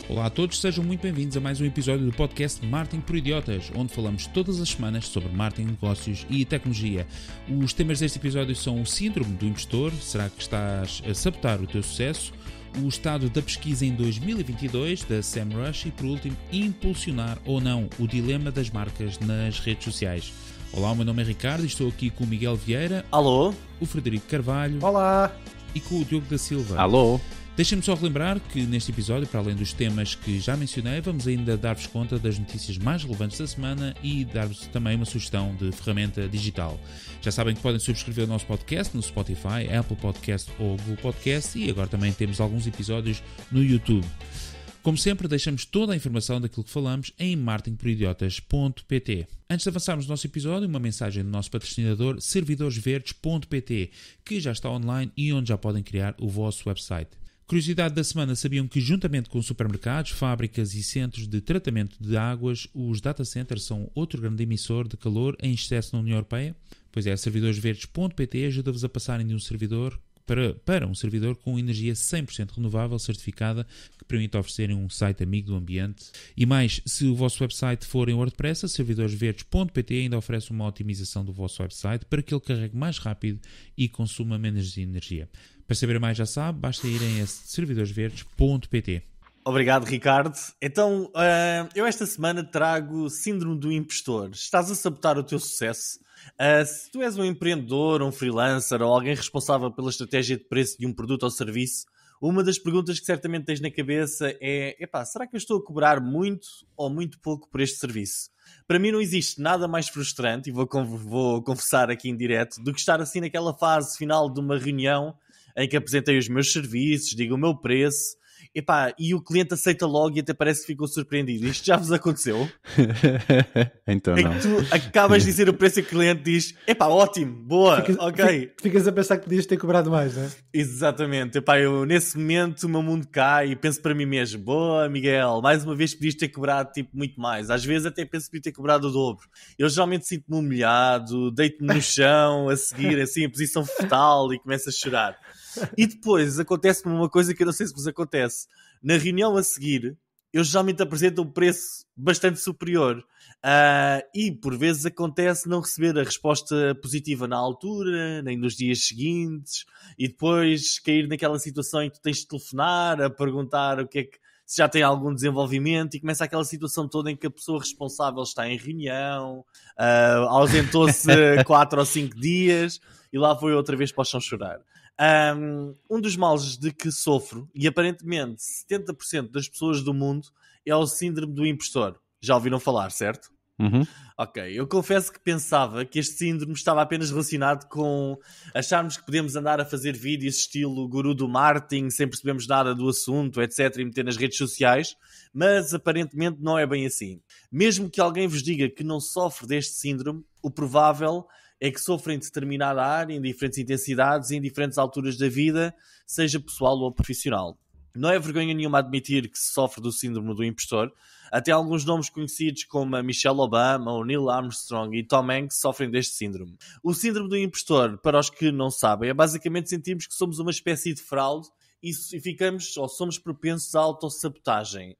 Olá a todos, sejam muito bem-vindos a mais um episódio do podcast Marketing por Idiotas, onde falamos todas as semanas sobre marketing, negócios e tecnologia. Os temas deste episódio são o síndrome do impostor, será que estás a sabotar o teu sucesso? O estado da pesquisa em 2022 da SEMrush e, por último, impulsionar ou não o dilema das marcas nas redes sociais. Olá, o meu nome é Ricardo e estou aqui com o Miguel Vieira. Alô. O Frederico Carvalho. Olá. E com o Diogo da Silva. Alô. Deixem-me só relembrar que neste episódio, para além dos temas que já mencionei, vamos ainda dar-vos conta das notícias mais relevantes da semana e dar-vos também uma sugestão de ferramenta digital. Já sabem que podem subscrever o nosso podcast no Spotify, Apple Podcast ou Google Podcast e agora também temos alguns episódios no YouTube. Como sempre, deixamos toda a informação daquilo que falamos em marketingporidiotas.pt. Antes de avançarmos no nosso episódio, uma mensagem do nosso patrocinador servidoresverdes.pt, que já está online e onde já podem criar o vosso website. Curiosidade da semana, sabiam que juntamente com supermercados, fábricas e centros de tratamento de águas, os data centers são outro grande emissor de calor em excesso na União Europeia? Pois é, servidoresverdes.pt ajuda-vos a passarem de um servidor para um servidor com energia 100% renovável certificada que permite oferecerem um site amigo do ambiente. E mais, se o vosso website for em WordPress, a servidoresverdes.pt ainda oferece uma otimização do vosso website para que ele carregue mais rápido e consuma menos energia. Para saber mais, já sabe, basta irem a servidoresverdes.pt. Obrigado, Ricardo. Então, eu esta semana trago síndrome do impostor. Estás a sabotar o teu sucesso? Se tu és um empreendedor, um freelancer ou alguém responsável pela estratégia de preço de um produto ou serviço, uma das perguntas que certamente tens na cabeça é: será que eu estou a cobrar muito ou muito pouco por este serviço? Para mim não existe nada mais frustrante, e vou confessar aqui em direto, do que estar assim naquela fase final de uma reunião em que apresentei os meus serviços, digo o meu preço, e o cliente aceita logo e até parece que ficou surpreendido. Isto já vos aconteceu? Então é não. que tu acabas de dizer o preço e o cliente diz: ótimo, boa, ok. Ficas a pensar que podias ter cobrado mais, não é? Exatamente. Eu nesse momento o meu mundo cai e penso para mim mesmo: boa, Miguel, mais uma vez podias ter cobrado muito mais. Às vezes até penso que podia ter cobrado o dobro. Eu geralmente sinto-me humilhado, deito-me no chão a seguir assim em posição fetal e começo a chorar. E depois acontece-me uma coisa que eu não sei se vos acontece. Na reunião a seguir, eu geralmente apresento um preço bastante superior. E por vezes acontece não receber a resposta positiva na altura, nem nos dias seguintes, e depois cair naquela situação em que tu tens de telefonar a perguntar o que é que, se já tem algum desenvolvimento, e começa aquela situação toda em que a pessoa responsável está em reunião, ausentou-se 4 ou 5 dias e lá foi outra vez para o chão chorar. Um dos males de que sofro, e aparentemente 70% das pessoas do mundo, é o síndrome do impostor. Já ouviram falar, certo? Uhum. Ok, eu confesso que pensava que este síndrome estava apenas relacionado com acharmos que podemos andar a fazer vídeos estilo guru do marketing, sem percebermos nada do assunto, etc, e meter nas redes sociais, mas aparentemente não é bem assim. Mesmo que alguém vos diga que não sofre deste síndrome, o provável é que sofre em determinada área, em diferentes intensidades, em diferentes alturas da vida, seja pessoal ou profissional. Não é vergonha nenhuma admitir que se sofre do síndrome do impostor. Até alguns nomes conhecidos como a Michelle Obama, o Neil Armstrong e Tom Hanks sofrem deste síndrome. O síndrome do impostor, para os que não sabem, é basicamente sentirmos que somos uma espécie de fraude e ficamos ou somos propensos à autossabotagem.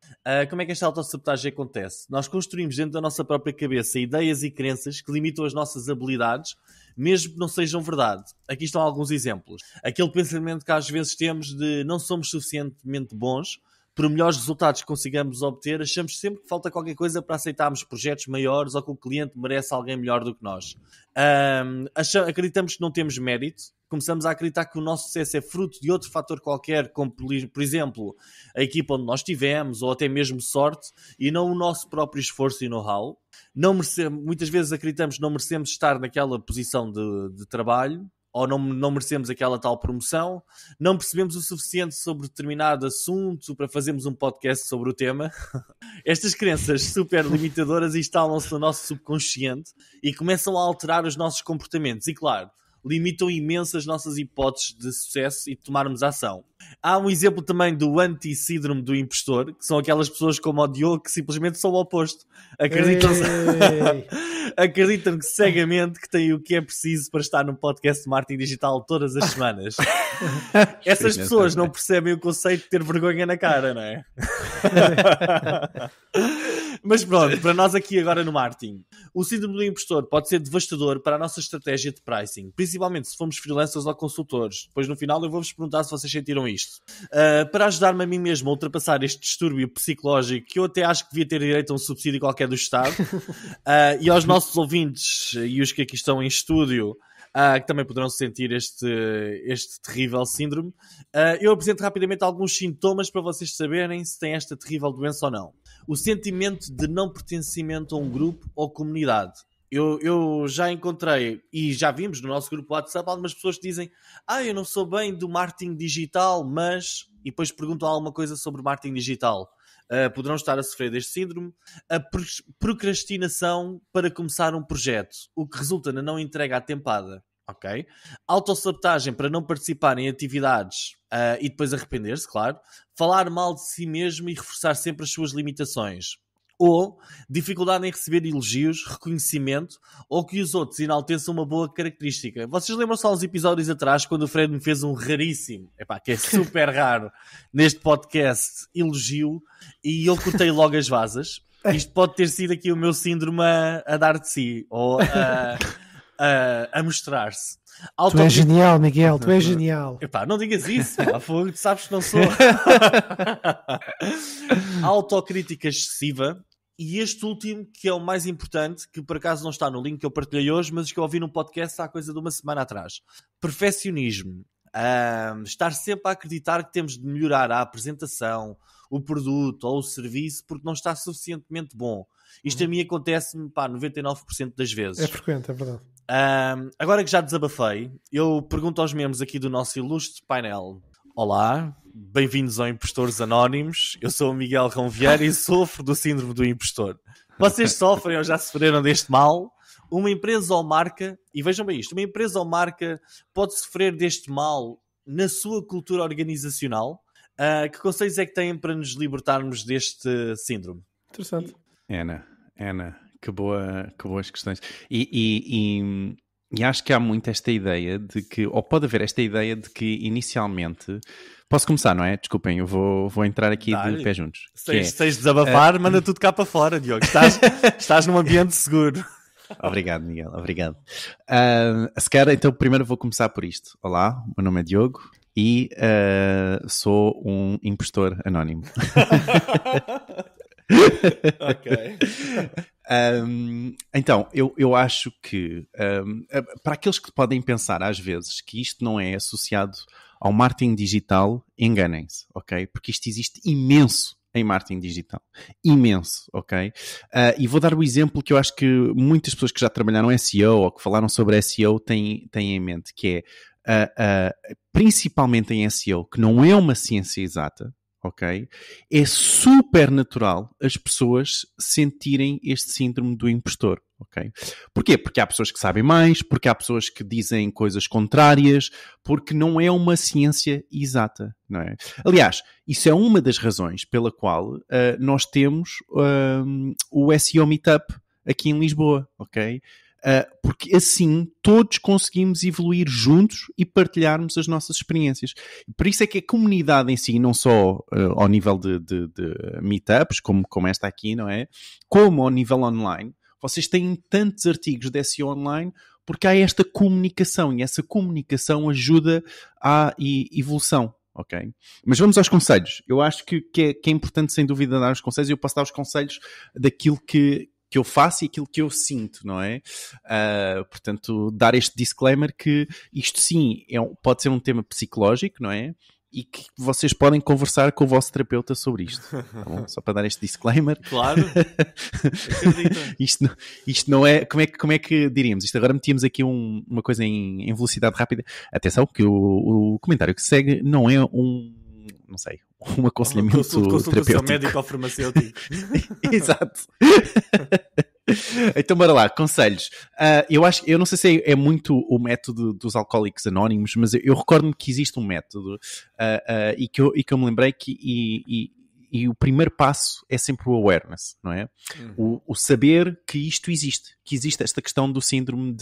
Como é que esta autossabotagem acontece? Nós construímos dentro da nossa própria cabeça ideias e crenças que limitam as nossas habilidades, mesmo que não sejam verdade. Aqui estão alguns exemplos. Aquele pensamento que às vezes temos de não somos suficientemente bons, por melhores resultados que consigamos obter, achamos sempre que falta qualquer coisa para aceitarmos projetos maiores ou que o cliente merece alguém melhor do que nós. Acreditamos que não temos mérito, começamos a acreditar que o nosso sucesso é fruto de outro fator qualquer, como por exemplo a equipa onde nós estivemos ou até mesmo sorte, e não o nosso próprio esforço e know-how. Muitas vezes acreditamos que não merecemos estar naquela posição de trabalho, ou não merecemos aquela tal promoção, não percebemos o suficiente sobre determinado assunto para fazermos um podcast sobre o tema. Estas crenças super limitadoras instalam-se no nosso subconsciente e começam a alterar os nossos comportamentos. E claro, limitam imenso as nossas hipóteses de sucesso e de tomarmos ação. Há um exemplo também do anti-síndrome do impostor, que são aquelas pessoas como o Diogo que simplesmente são o oposto. Acreditam cegamente que têm o que é preciso para estar no podcast de marketing digital todas as semanas. Essas pessoas não percebem o conceito de ter vergonha na cara, não é? Mas pronto, para nós aqui agora no marketing, o síndrome do impostor pode ser devastador para a nossa estratégia de pricing, principalmente se formos freelancers ou consultores. Depois no final eu vou-vos perguntar se vocês sentiram isto. Para ajudar-me a mim mesmo a ultrapassar este distúrbio psicológico, que eu até acho que devia ter direito a um subsídio qualquer do Estado, e aos nossos ouvintes e os que aqui estão em estúdio, que também poderão sentir este terrível síndrome, eu apresento rapidamente alguns sintomas para vocês saberem se têm esta terrível doença ou não. O sentimento de não pertencimento a um grupo ou comunidade. Eu já encontrei, e já vimos no nosso grupo WhatsApp, algumas pessoas que dizem eu não sou bem do marketing digital, mas... E depois perguntam alguma coisa sobre marketing digital. Poderão estar a sofrer deste síndrome. A procrastinação para começar um projeto, o que resulta na não entrega atempada. Ok? Autossabotagem para não participar em atividades e depois arrepender-se, claro. Falar mal de si mesmo e reforçar sempre as suas limitações. Ou dificuldade em receber elogios, reconhecimento, ou que os outros enalteçam uma boa característica. Vocês lembram só uns episódios atrás quando o Fred me fez um raríssimo, que é super raro, neste podcast, elogio, e eu cortei logo as vasas. Isto pode ter sido aqui o meu síndrome a dar de si, ou a mostrar-se. Tu és genial, Miguel, tu és genial. Não digas isso, tu sabes que não sou. Autocrítica excessiva. E este último, que é o mais importante, que por acaso não está no link que eu partilhei hoje, mas que eu ouvi num podcast há coisa de uma semana atrás. Perfeccionismo. Estar sempre a acreditar que temos de melhorar a apresentação, o produto ou o serviço porque não está suficientemente bom. Isto a mim acontece-me 99% das vezes. É frequente, é verdade. Agora que já desabafei, eu pergunto aos membros aqui do nosso ilustre painel. Olá, bem-vindos ao Impostores Anónimos. Eu sou o Miguel Rão Vieira e sofro do síndrome do impostor. Vocês sofrem ou já sofreram deste mal? Uma empresa ou marca, e vejam bem isto, uma empresa ou marca pode sofrer deste mal na sua cultura organizacional? Que conselhos é que têm para nos libertarmos deste síndrome? Interessante. Ana, que boas questões. E acho que há muito esta ideia de que, ou pode haver esta ideia de que inicialmente... Posso começar, não é? Desculpem, eu vou entrar aqui de pé juntos. Se desabafar, manda tudo cá para fora, Diogo. Estás num ambiente seguro. Obrigado, Miguel, obrigado. Se calhar, então, primeiro vou começar por isto. Olá, meu nome é Diogo e sou um impostor anónimo. Ok. Então, eu acho que para aqueles que podem pensar às vezes que isto não é associado ao marketing digital, enganem-se, ok? Porque isto existe imenso em marketing digital. Imenso, ok? E vou dar o exemplo que eu acho que muitas pessoas que já trabalharam SEO ou que falaram sobre SEO têm em mente, que é principalmente em SEO, que não é uma ciência exata, ok? É super natural as pessoas sentirem este síndrome do impostor, ok? Porquê? Porque há pessoas que sabem mais, porque há pessoas que dizem coisas contrárias, porque não é uma ciência exata, não é? Aliás, isso é uma das razões pela qual nós temos o SEO Meetup aqui em Lisboa, ok? Porque assim todos conseguimos evoluir juntos e partilharmos as nossas experiências. Por isso é que a comunidade em si, não só ao nível de meetups, como esta aqui, não é? Como ao nível online, vocês têm tantos artigos de SEO online porque há esta comunicação e essa comunicação ajuda à evolução. Ok? Mas vamos aos conselhos. Eu acho que é importante, sem dúvida, dar os conselhos e eu posso dar os conselhos daquilo que eu faço e aquilo que eu sinto, não é? Portanto, dar este disclaimer que isto sim pode ser um tema psicológico, não é? E que vocês podem conversar com o vosso terapeuta sobre isto. Tá bom? Só para dar este disclaimer. Claro. Isto não é... Como é que diríamos? Isto agora metíamos aqui uma coisa em velocidade rápida. Atenção, que o comentário que segue não é não sei, um aconselhamento terapêutico. Médico ou farmacêutico. Exato. Então, bora lá, conselhos. Eu não sei se é muito o método dos alcoólicos anónimos, mas eu recordo-me que existe um método e que eu me lembrei e o primeiro passo é sempre o awareness, não é? O saber que isto existe, que existe esta questão do síndrome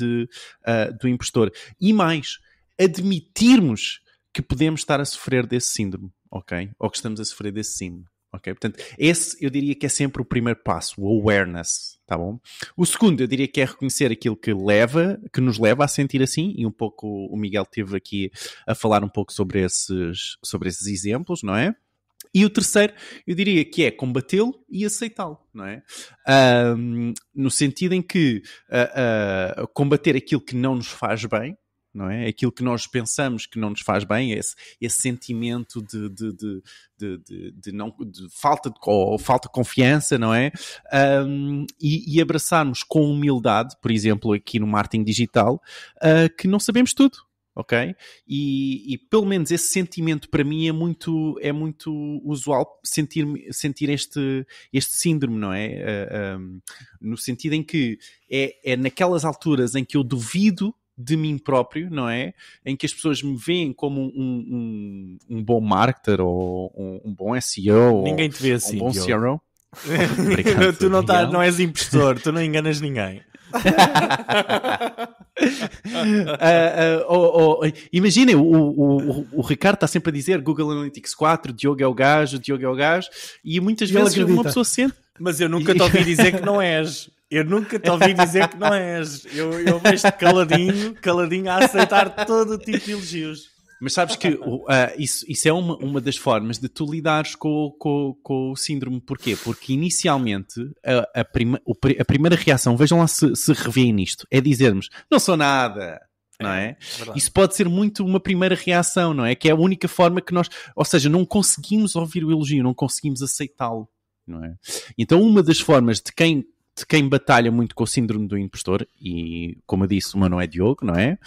do impostor. E mais, admitirmos que podemos estar a sofrer desse síndrome, ok? Ou que estamos a sofrer desse síndrome. Ok, portanto, esse eu diria que é sempre o primeiro passo, o awareness, tá bom? O segundo eu diria que é reconhecer aquilo que nos leva a sentir assim, e um pouco o Miguel esteve aqui a falar um pouco sobre esses exemplos, não é? E o terceiro, eu diria que é combatê-lo e aceitá-lo, não é? No sentido em que combater aquilo que não nos faz bem, não é? Aquilo que nós pensamos que não nos faz bem, esse sentimento de falta de confiança, não é? E abraçarmos com humildade, por exemplo, aqui no marketing digital, que não sabemos tudo. Ok? E pelo menos esse sentimento para mim é muito usual sentir este síndrome, não é? No sentido em que é naquelas alturas em que eu duvido de mim próprio, não é? Em que as pessoas me veem como um bom marketer ou um bom SEO. Ninguém te vê assim, um bom CRO. Tu não és impostor, tu não enganas ninguém. Imaginem, o Ricardo está sempre a dizer Google Analytics 4, Diogo é o gajo, e muitas vezes uma pessoa sente. Mas eu nunca te ouvi dizer que não és. Eu vejo-te caladinho a aceitar todo tipo de elogios. Mas sabes que isso é uma das formas de tu lidares com o síndrome. Porquê? Porque inicialmente a primeira reação, vejam lá se revêem nisto, é dizermos, não sou nada, não é? Isso pode ser muito uma primeira reação, não é? Que é a única forma que nós, ou seja, não conseguimos ouvir o elogio, não conseguimos aceitá-lo, não é? Então uma das formas de quem batalha muito com o síndrome do impostor, e como eu disse, o meu não é Diogo, não é?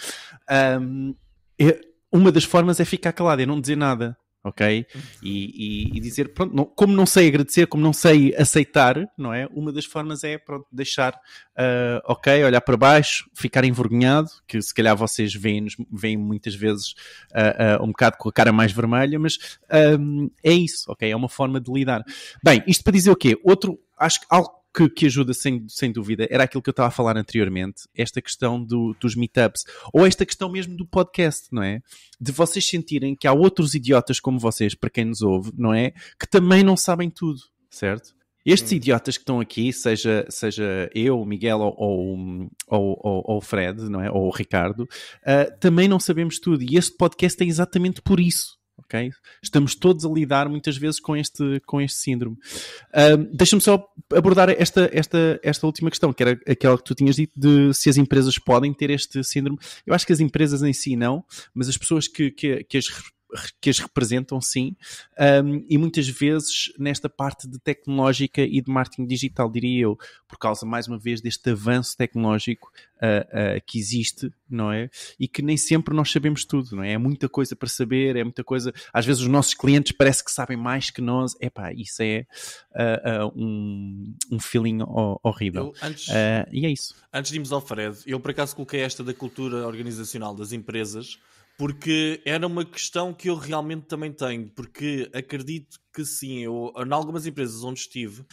Uma das formas é ficar calado, é não dizer nada, ok? E dizer, pronto, como não sei agradecer, como não sei aceitar, não é? Uma das formas é, pronto, deixar, ok, olhar para baixo, ficar envergonhado, que se calhar vocês veem muitas vezes um bocado com a cara mais vermelha, mas é isso, ok? É uma forma de lidar. Bem, isto para dizer o quê? Acho que algo que ajuda sem dúvida era aquilo que eu estava a falar anteriormente, esta questão dos meetups, ou esta questão mesmo do podcast, não é? De vocês sentirem que há outros idiotas como vocês, para quem nos ouve, não é? Que também não sabem tudo, certo? Estes idiotas que estão aqui, seja eu, o Miguel ou o Fred, não é? Ou o Ricardo, também não sabemos tudo, e este podcast é exatamente por isso. Okay? Estamos todos a lidar muitas vezes com este síndrome. Deixa-me só abordar esta última questão, que era aquela que tu tinhas dito de se as empresas podem ter este síndrome. Eu acho que as empresas em si não, mas as pessoas que as representam sim, e muitas vezes nesta parte de tecnológica e de marketing digital, diria eu, por causa mais uma vez deste avanço tecnológico que existe, não é? E que nem sempre nós sabemos tudo, não é? É muita coisa para saber, é muita coisa, às vezes os nossos clientes parece que sabem mais que nós, isso é um feeling horrível. E é isso. Antes de irmos ao Fred, eu por acaso coloquei esta da cultura organizacional das empresas, porque era uma questão que eu realmente também tenho, porque acredito que sim, em algumas empresas onde estive,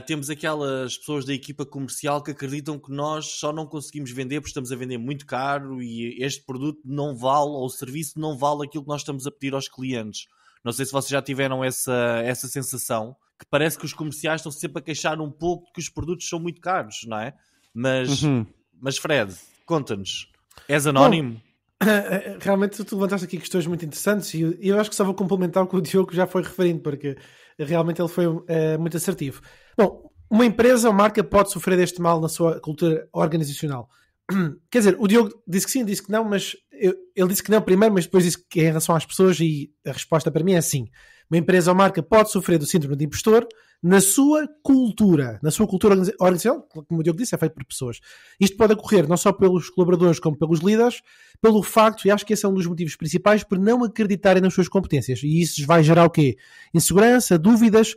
temos aquelas pessoas da equipa comercial que acreditam que nós só não conseguimos vender porque estamos a vender muito caro e este produto não vale, ou o serviço não vale aquilo que nós estamos a pedir aos clientes. Não sei se vocês já tiveram essa sensação, que parece que os comerciais estão sempre a queixar um pouco que os produtos são muito caros, não é? Mas Fred, conta-nos, és anónimo? Bom, realmente tu levantaste aqui questões muito interessantes e eu acho que só vou complementar o que o Diogo já foi referindo, porque realmente ele foi muito assertivo. Bom, uma empresa ou marca pode sofrer deste mal na sua cultura organizacional. Quer dizer, o Diogo disse que sim, disse que não, mas ele disse que não primeiro, mas depois disse que em relação às pessoas, e a resposta para mim é sim. Uma empresa ou marca pode sofrer do síndrome de impostor na sua cultura organizacional, como o Diogo disse, é feito por pessoas. Isto pode ocorrer não só pelos colaboradores como pelos líderes, pelo facto, e acho que esse é um dos motivos principais, por não acreditarem nas suas competências. E isso vai gerar o quê? Insegurança, dúvidas,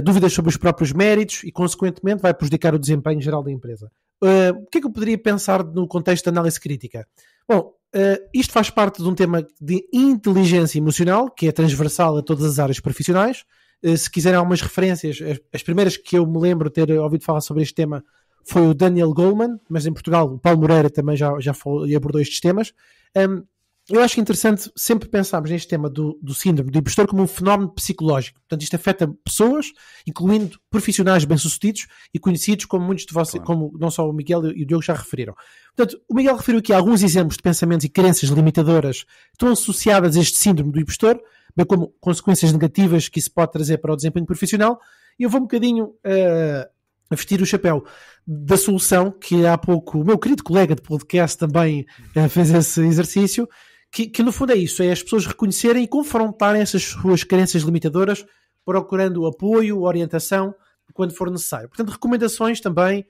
dúvidas sobre os próprios méritos e, consequentemente, vai prejudicar o desempenho geral da empresa. O que é que eu poderia pensar no contexto de análise crítica? Bom, isto faz parte de um tema de inteligência emocional, que é transversal a todas as áreas profissionais. Se quiserem algumas referências, as primeiras que eu me lembro ter ouvido falar sobre este tema foi o Daniel Goleman, mas em Portugal o Paulo Moreira também já falou e abordou estes temas. Eu acho interessante sempre pensarmos neste tema do síndrome do impostor como um fenómeno psicológico. Portanto, isto afeta pessoas, incluindo profissionais bem-sucedidos e conhecidos, como muitos de vocês, como não só o Miguel e o Diogo já referiram. Portanto, o Miguel referiu aqui alguns exemplos de pensamentos e crenças limitadoras que estão associadas a este síndrome do impostor, bem como consequências negativas que isso pode trazer para o desempenho profissional. E eu vou um bocadinho a vestir o chapéu da solução, que há pouco o meu querido colega de podcast também fez esse exercício, que no fundo é isso, é as pessoas reconhecerem e confrontarem essas suas crenças limitadoras, procurando apoio, orientação, quando for necessário. Portanto, recomendações também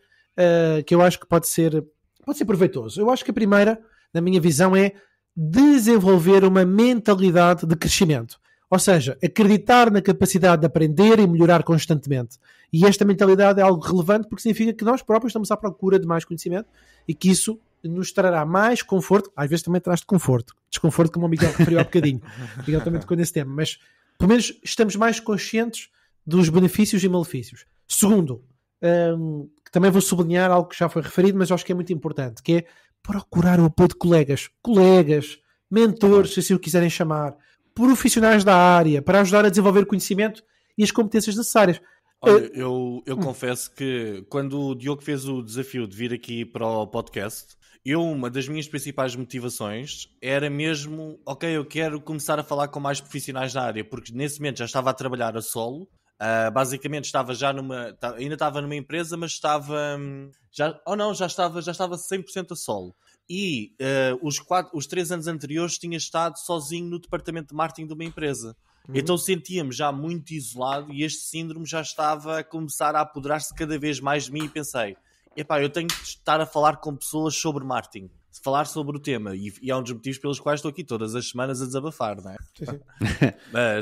que eu acho que pode ser proveitoso. Eu acho que a primeira, na minha visão, é desenvolver uma mentalidade de crescimento. Ou seja, acreditar na capacidade de aprender e melhorar constantemente. E esta mentalidade é algo relevante porque significa que nós próprios estamos à procura de mais conhecimento e que isso nos trará mais conforto. Às vezes também traz desconforto, como o Miguel referiu há bocadinho. O Miguel também tocou nesse tema. Mas, pelo menos, estamos mais conscientes dos benefícios e malefícios. Segundo, que também vou sublinhar algo que já foi referido, mas acho que é muito importante, que é procurar o apoio de colegas, mentores, se assim o quiserem chamar, profissionais da área, para ajudar a desenvolver conhecimento e as competências necessárias. Olha, eu confesso que quando o Diogo fez o desafio de vir aqui para o podcast, uma das minhas principais motivações era mesmo, eu quero começar a falar com mais profissionais da área, porque nesse momento já estava a trabalhar a solo, basicamente estava ainda estava numa empresa, mas já estava 100% a solo. E os 3 anos anteriores tinha estado sozinho no departamento de marketing de uma empresa. Então sentia-me já muito isolado e este síndrome já estava a começar a apoderar-se cada vez mais de mim e pensei, eu tenho que estar a falar com pessoas sobre marketing, falar sobre o tema e é um dos motivos pelos quais estou aqui todas as semanas a desabafar, não é? Sim.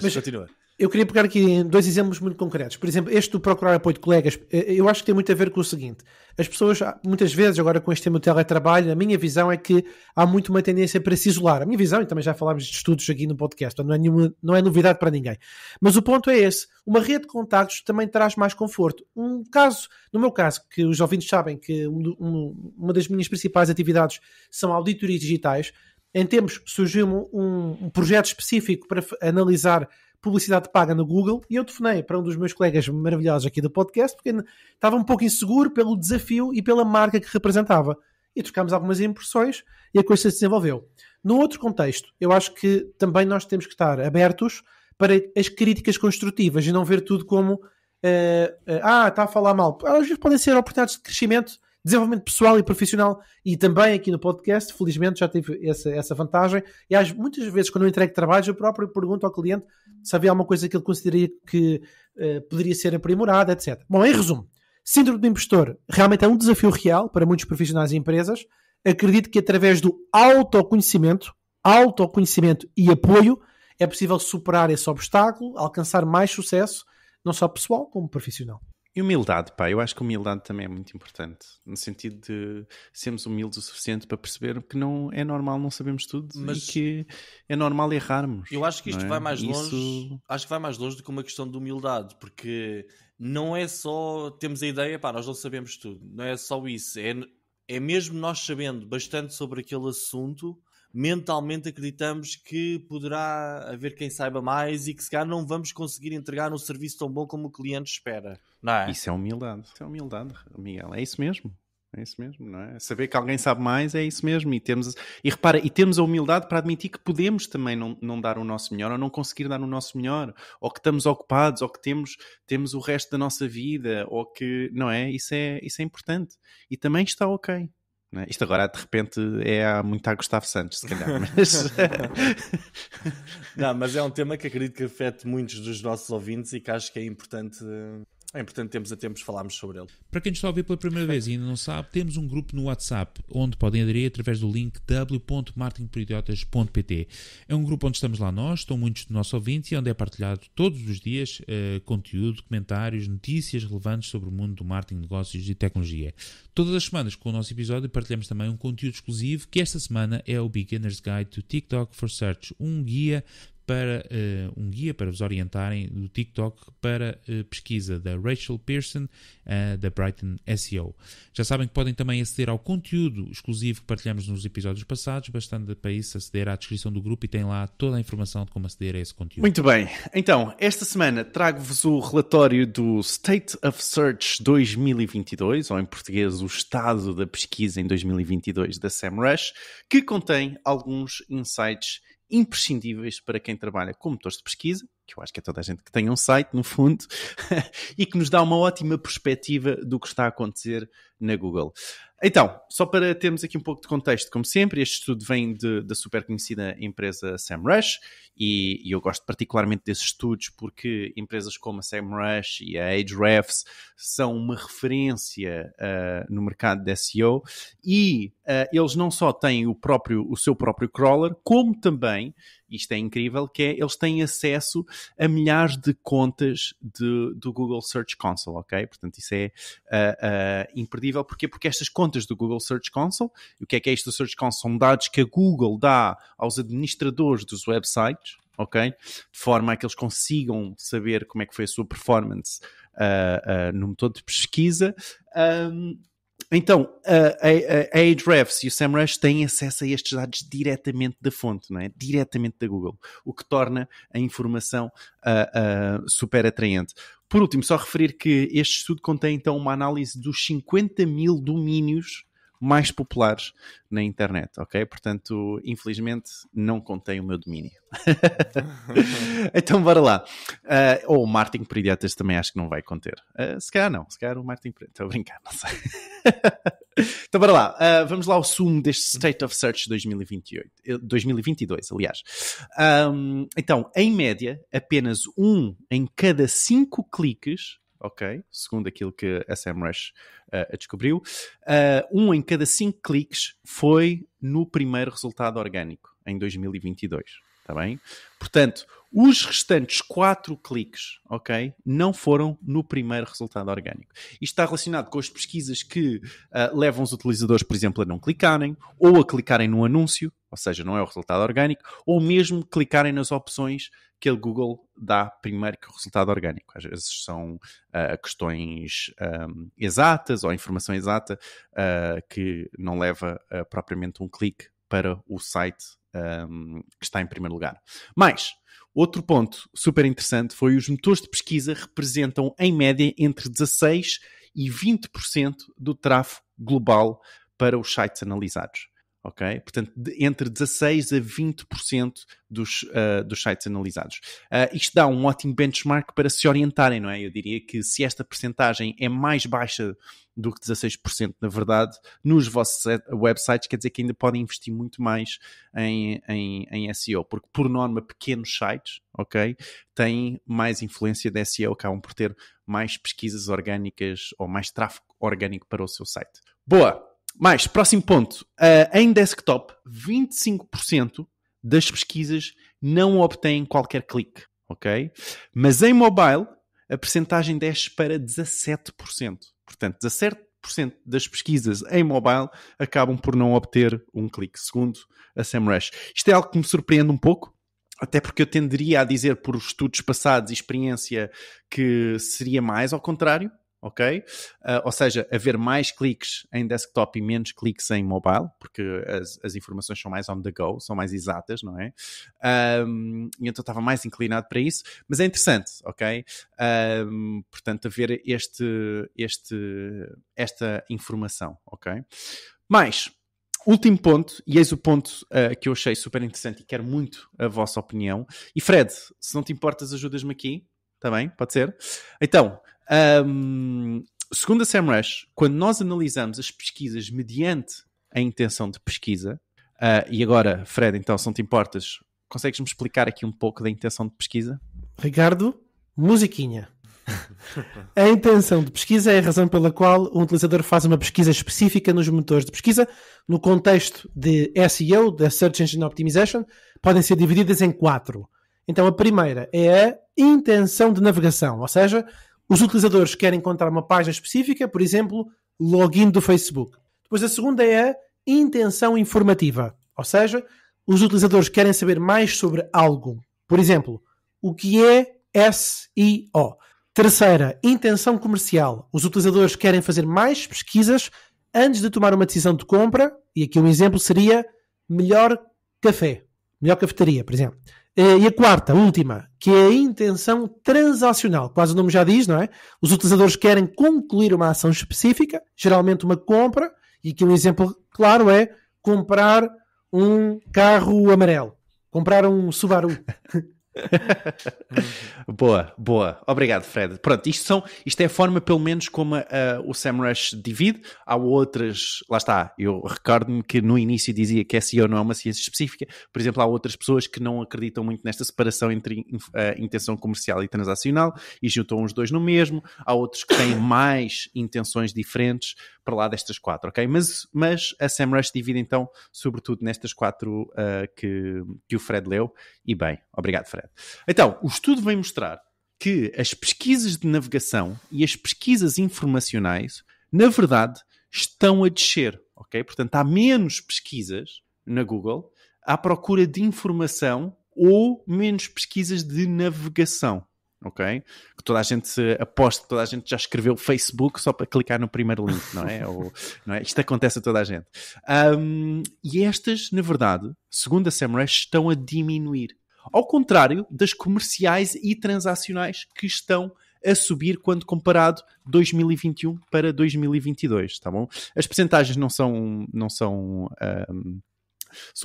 Mas continua. Eu queria pegar aqui em 2 exemplos muito concretos. Por exemplo, este do procurar apoio de colegas, eu acho que tem muito a ver com o seguinte. As pessoas, muitas vezes, agora com este tema do teletrabalho, a minha visão é que há muito uma tendência para se isolar. A minha visão, e também já falámos de estudos aqui no podcast, não é novidade para ninguém. Mas o ponto é esse. Uma rede de contactos também traz mais conforto. No meu caso, que os ouvintes sabem que uma das minhas principais atividades são auditorias digitais, em tempos surgiu um projeto específico para analisar publicidade paga no Google e eu telefonei para um dos meus colegas maravilhosos aqui do podcast porque estava um pouco inseguro pelo desafio e pela marca que representava. E trocámos algumas impressões e a coisa se desenvolveu. No outro contexto, eu acho que também nós temos que estar abertos para as críticas construtivas e não ver tudo como está a falar mal. Às vezes podem ser oportunidades de crescimento, desenvolvimento pessoal e profissional, e também aqui no podcast, felizmente já tive essa vantagem, e muitas vezes quando eu entrego trabalhos eu próprio pergunto ao cliente se havia alguma coisa que ele consideraria que poderia ser aprimorada, etc. Bom, em resumo, síndrome do impostor realmente é um desafio real para muitos profissionais e empresas. Acredito que através do autoconhecimento e apoio é possível superar esse obstáculo, alcançar mais sucesso, não só pessoal como profissional. E humildade, eu acho que humildade também é muito importante, no sentido de sermos humildes o suficiente para perceber que não é normal não sabemos tudo, mas e que é normal errarmos. Eu acho que isto vai mais longe, acho que vai mais longe do que uma questão de humildade, porque não é só temos a ideia, nós não sabemos tudo, não é só isso, é mesmo nós sabendo bastante sobre aquele assunto, mentalmente acreditamos que poderá haver quem saiba mais e que se calhar não vamos conseguir entregar um serviço tão bom como o cliente espera, não é? Isso é humildade, Miguel, é isso mesmo, não é? Saber que alguém sabe mais é isso mesmo e temos a humildade para admitir que podemos também não dar o nosso melhor ou não conseguir dar o nosso melhor, ou que estamos ocupados, ou que temos o resto da nossa vida, ou que, não é? Isso é importante e também está ok. Isto agora de repente é muito a Gustavo Santos, se calhar. Não, mas é um tema que acredito que afete muitos dos nossos ouvintes e que acho que é importante É importante termos a tempos falarmos sobre ele. Para quem nos está a ouvir pela primeira vez e ainda não sabe, temos um grupo no WhatsApp onde podem aderir através do link w.marketingporidiotas.pt. É um grupo onde estamos lá nós, estão muitos dos nossos ouvintes e onde é partilhado todos os dias conteúdo, comentários, notícias relevantes sobre o mundo do marketing, negócios e tecnologia. Todas as semanas com o nosso episódio partilhamos também um conteúdo exclusivo que esta semana é o Beginner's Guide to TikTok for Search, um guia para vos orientarem do TikTok para pesquisa da Rachel Pearson, da Brighton SEO. Já sabem que podem também aceder ao conteúdo exclusivo que partilhamos nos episódios passados, bastante para isso aceder à descrição do grupo e tem lá toda a informação de como aceder a esse conteúdo. Muito bem, então esta semana trago-vos o relatório do State of Search 2022, ou em português o estado da pesquisa em 2022 da SEMrush, que contém alguns insights imprescindíveis para quem trabalha com motores de pesquisa, que eu acho que é toda a gente que tem um site, no fundo, e que nos dá uma ótima perspectiva do que está a acontecer na Google. Então, só para termos aqui um pouco de contexto, como sempre, este estudo vem da super conhecida empresa SEMrush, e eu gosto particularmente desses estudos porque empresas como a SEMrush e a Ahrefs são uma referência no mercado de SEO, e eles não só têm o seu próprio crawler, como também, isto é incrível, que é, eles têm acesso a milhares de contas do Google Search Console, ok? Portanto, isso é imperdível. Porquê? Porque estas contas do Google Search Console, o que é isto do Search Console? São dados que a Google dá aos administradores dos websites, ok? De forma a que eles consigam saber como é que foi a sua performance no motor de pesquisa. Então, a Ahrefs e o SEMrush têm acesso a estes dados diretamente da fonte, não é? Diretamente da Google, o que torna a informação super atraente. Por último, só referir que este estudo contém então uma análise dos 50 mil domínios mais populares na internet, ok? Portanto, infelizmente, não contém o meu domínio. Então, bora lá. Ou o Marketing por Idiotas também acho que não vai conter. Se calhar não. Se calhar o Marketing por Idiotas. Estou a brincar, não sei. Então, bora lá. Vamos lá ao sumo deste State of Search 2022, aliás. Então, em média, apenas 1 em cada 5 cliques, ok? Segundo aquilo que a SEMrush descobriu, 1 em cada 5 cliques foi no primeiro resultado orgânico, em 2022, está bem? Portanto, os restantes 4 cliques, ok, não foram no primeiro resultado orgânico. Isto está relacionado com as pesquisas que levam os utilizadores, por exemplo, a não clicarem, ou a clicarem no anúncio, ou seja, não é o resultado orgânico, ou mesmo clicarem nas opções que a Google dá primeiro que o resultado orgânico. Às vezes são questões exatas ou informação exata que não leva propriamente um clique para o site que está em primeiro lugar. Mas, outro ponto super interessante foi os motores de pesquisa representam em média entre 16% e 20% do tráfego global para os sites analisados. Ok? Portanto, entre 16% a 20% dos sites analisados. Isto dá um ótimo benchmark para se orientarem, não é? Eu diria que se esta percentagem é mais baixa do que 16%, na verdade, nos vossos websites, quer dizer que ainda podem investir muito mais em SEO, porque por norma pequenos sites, ok, têm mais influência de SEO, acabam por ter mais pesquisas orgânicas ou mais tráfego orgânico para o seu site. Boa! Mais, próximo ponto. Em desktop, 25% das pesquisas não obtêm qualquer clique, ok? Mas em mobile, a percentagem desce para 17%. Portanto, 17% das pesquisas em mobile acabam por não obter um clique, segundo a SEMrush. Isto é algo que me surpreende um pouco, até porque eu tenderia a dizer por estudos passados e experiência que seria mais ao contrário. Ok? Ou seja, haver mais cliques em desktop e menos cliques em mobile, porque as informações são mais on the go, são mais exatas, não é? E então estava mais inclinado para isso, mas é interessante, ok? Portanto, haver esta informação, ok? Mais, último ponto, e eis o ponto que eu achei super interessante e quero muito a vossa opinião. E Fred, se não te importas, ajudas-me aqui, está bem? Pode ser? Então, segundo a SEMrush, quando nós analisamos as pesquisas mediante a intenção de pesquisa, e agora, Fred, então, se não te importas, consegues-me explicar aqui um pouco da intenção de pesquisa? Ricardo, musiquinha. A intenção de pesquisa é a razão pela qual um utilizador faz uma pesquisa específica nos motores de pesquisa. No contexto de SEO, da Search Engine Optimization, podem ser divididas em 4. Então a primeira é a intenção de navegação, ou seja, os utilizadores querem encontrar uma página específica, por exemplo, login do Facebook. Depois a segunda é a intenção informativa, ou seja, os utilizadores querem saber mais sobre algo. Por exemplo, o que é SEO. Terceira, intenção comercial. Os utilizadores querem fazer mais pesquisas antes de tomar uma decisão de compra, e aqui um exemplo seria melhor café, melhor cafetaria, por exemplo. E a quarta, última, que é a intenção transacional. Quase o nome já diz, não é? Os utilizadores querem concluir uma ação específica, geralmente uma compra, e aqui um exemplo claro é comprar um carro amarelo, comprar um Subaru. Boa. Obrigado, Fred. Pronto, isto é a forma, pelo menos, como o SEMrush divide. Há outras, lá está, eu recordo-me que no início dizia que SEO não é uma ciência específica. Por exemplo, há outras pessoas que não acreditam muito nesta separação entre intenção comercial e transacional e juntam os dois no mesmo. Há outros que têm mais intenções diferentes para lá destas 4, ok? Mas a SEMrush divide então, sobretudo nestas 4 que o Fred leu. E bem, obrigado, Fred. Então, o estudo vem mostrar que as pesquisas de navegação e as pesquisas informacionais, na verdade, estão a descer, ok? Portanto, há menos pesquisas na Google à procura de informação ou menos pesquisas de navegação, ok? Que toda a gente aposta que toda a gente já escreveu Facebook só para clicar no primeiro link, não é? Não é? Isto acontece a toda a gente. E estas, na verdade, segundo a SEMrush, estão a diminuir. Ao contrário das comerciais e transacionais que estão a subir quando comparado 2021 para 2022, tá bom? As percentagens são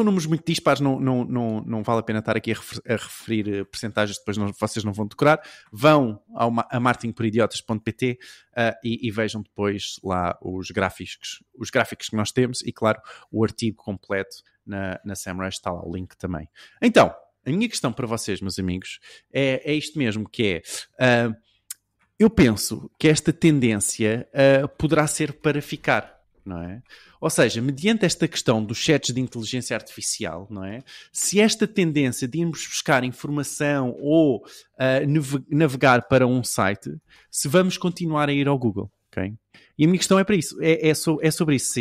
números muito dispares, não vale a pena estar aqui a referir percentagens, depois vocês não vão decorar. Vão a marketingporidiotas.pt e vejam depois lá os gráficos que nós temos e, claro, o artigo completo na SEMrush, está lá o link também. Então, a minha questão para vocês, meus amigos, é isto mesmo, que é... eu penso que esta tendência poderá ser para ficar, não é? Ou seja, mediante esta questão dos chats de inteligência artificial, não é? Se esta tendência de irmos buscar informação ou navegar para um site, se vamos continuar a ir ao Google, ok? E a minha questão é para isso, é sobre isso.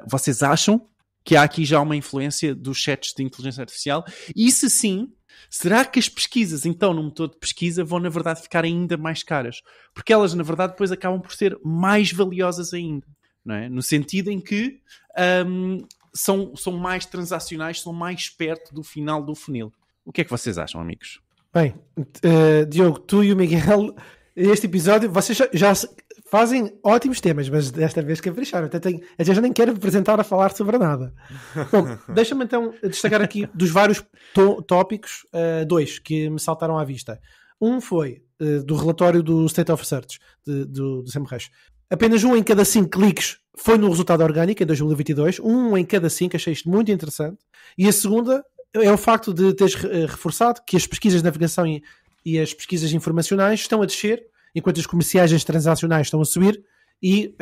Vocês acham que há aqui já uma influência dos chats de inteligência artificial? E se sim, será que as pesquisas, então, no motor de pesquisa vão, na verdade, ficar ainda mais caras? Porque elas, na verdade, depois acabam por ser mais valiosas ainda, não é? No sentido em que são mais transacionais, são mais perto do final do funil. O que é que vocês acham, amigos? Bem, Diogo, tu e o Miguel, este episódio, vocês já fazem ótimos temas, mas desta vez capricharam. Eu já nem quero me apresentar a falar sobre nada. Bom, deixa-me então destacar aqui dos vários tópicos, 2 que me saltaram à vista. Um foi do relatório do State of Search, do SEMrush. Apenas 1 em cada 5 cliques foi no resultado orgânico em 2022. 1 em cada 5, achei isto muito interessante. E a segunda é o facto de teres reforçado que as pesquisas de navegação e as pesquisas informacionais estão a descer, enquanto as comerciais e as transacionais estão a subir, e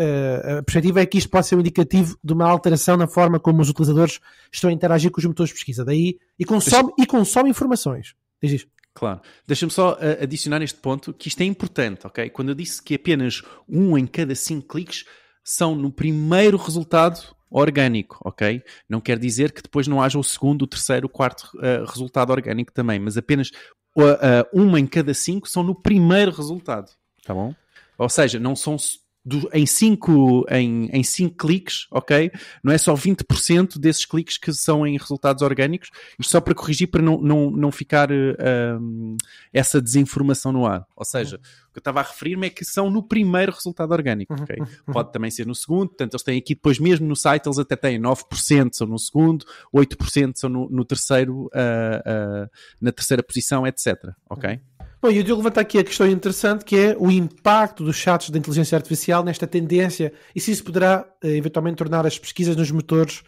a perspectiva é que isto pode ser um indicativo de uma alteração na forma como os utilizadores estão a interagir com os motores de pesquisa. Daí, e consome informações. Diz isto. Claro. Deixa-me só adicionar este ponto, que isto é importante, ok? Quando eu disse que apenas 1 em cada 5 cliques são no primeiro resultado orgânico, ok? Não quer dizer que depois não haja o segundo, o terceiro, o quarto resultado orgânico também, mas apenas 1 em cada 5 são no primeiro resultado, tá bom? Ou seja, não são em 5 cliques, ok? Não é só 20% desses cliques que são em resultados orgânicos. Isto só para corrigir, para não ficar essa desinformação no ar. Ou seja, o que eu estava a referir-me é que são no primeiro resultado orgânico, ok? Pode também ser no segundo, portanto eles têm aqui depois mesmo no site, eles até têm 9% são no segundo, 8% são no terceiro, na terceira posição, etc, ok? Bom, e o Diogo levanta aqui a questão interessante, que é o impacto dos chats da inteligência artificial nesta tendência, e se isso poderá eventualmente tornar as pesquisas nos motores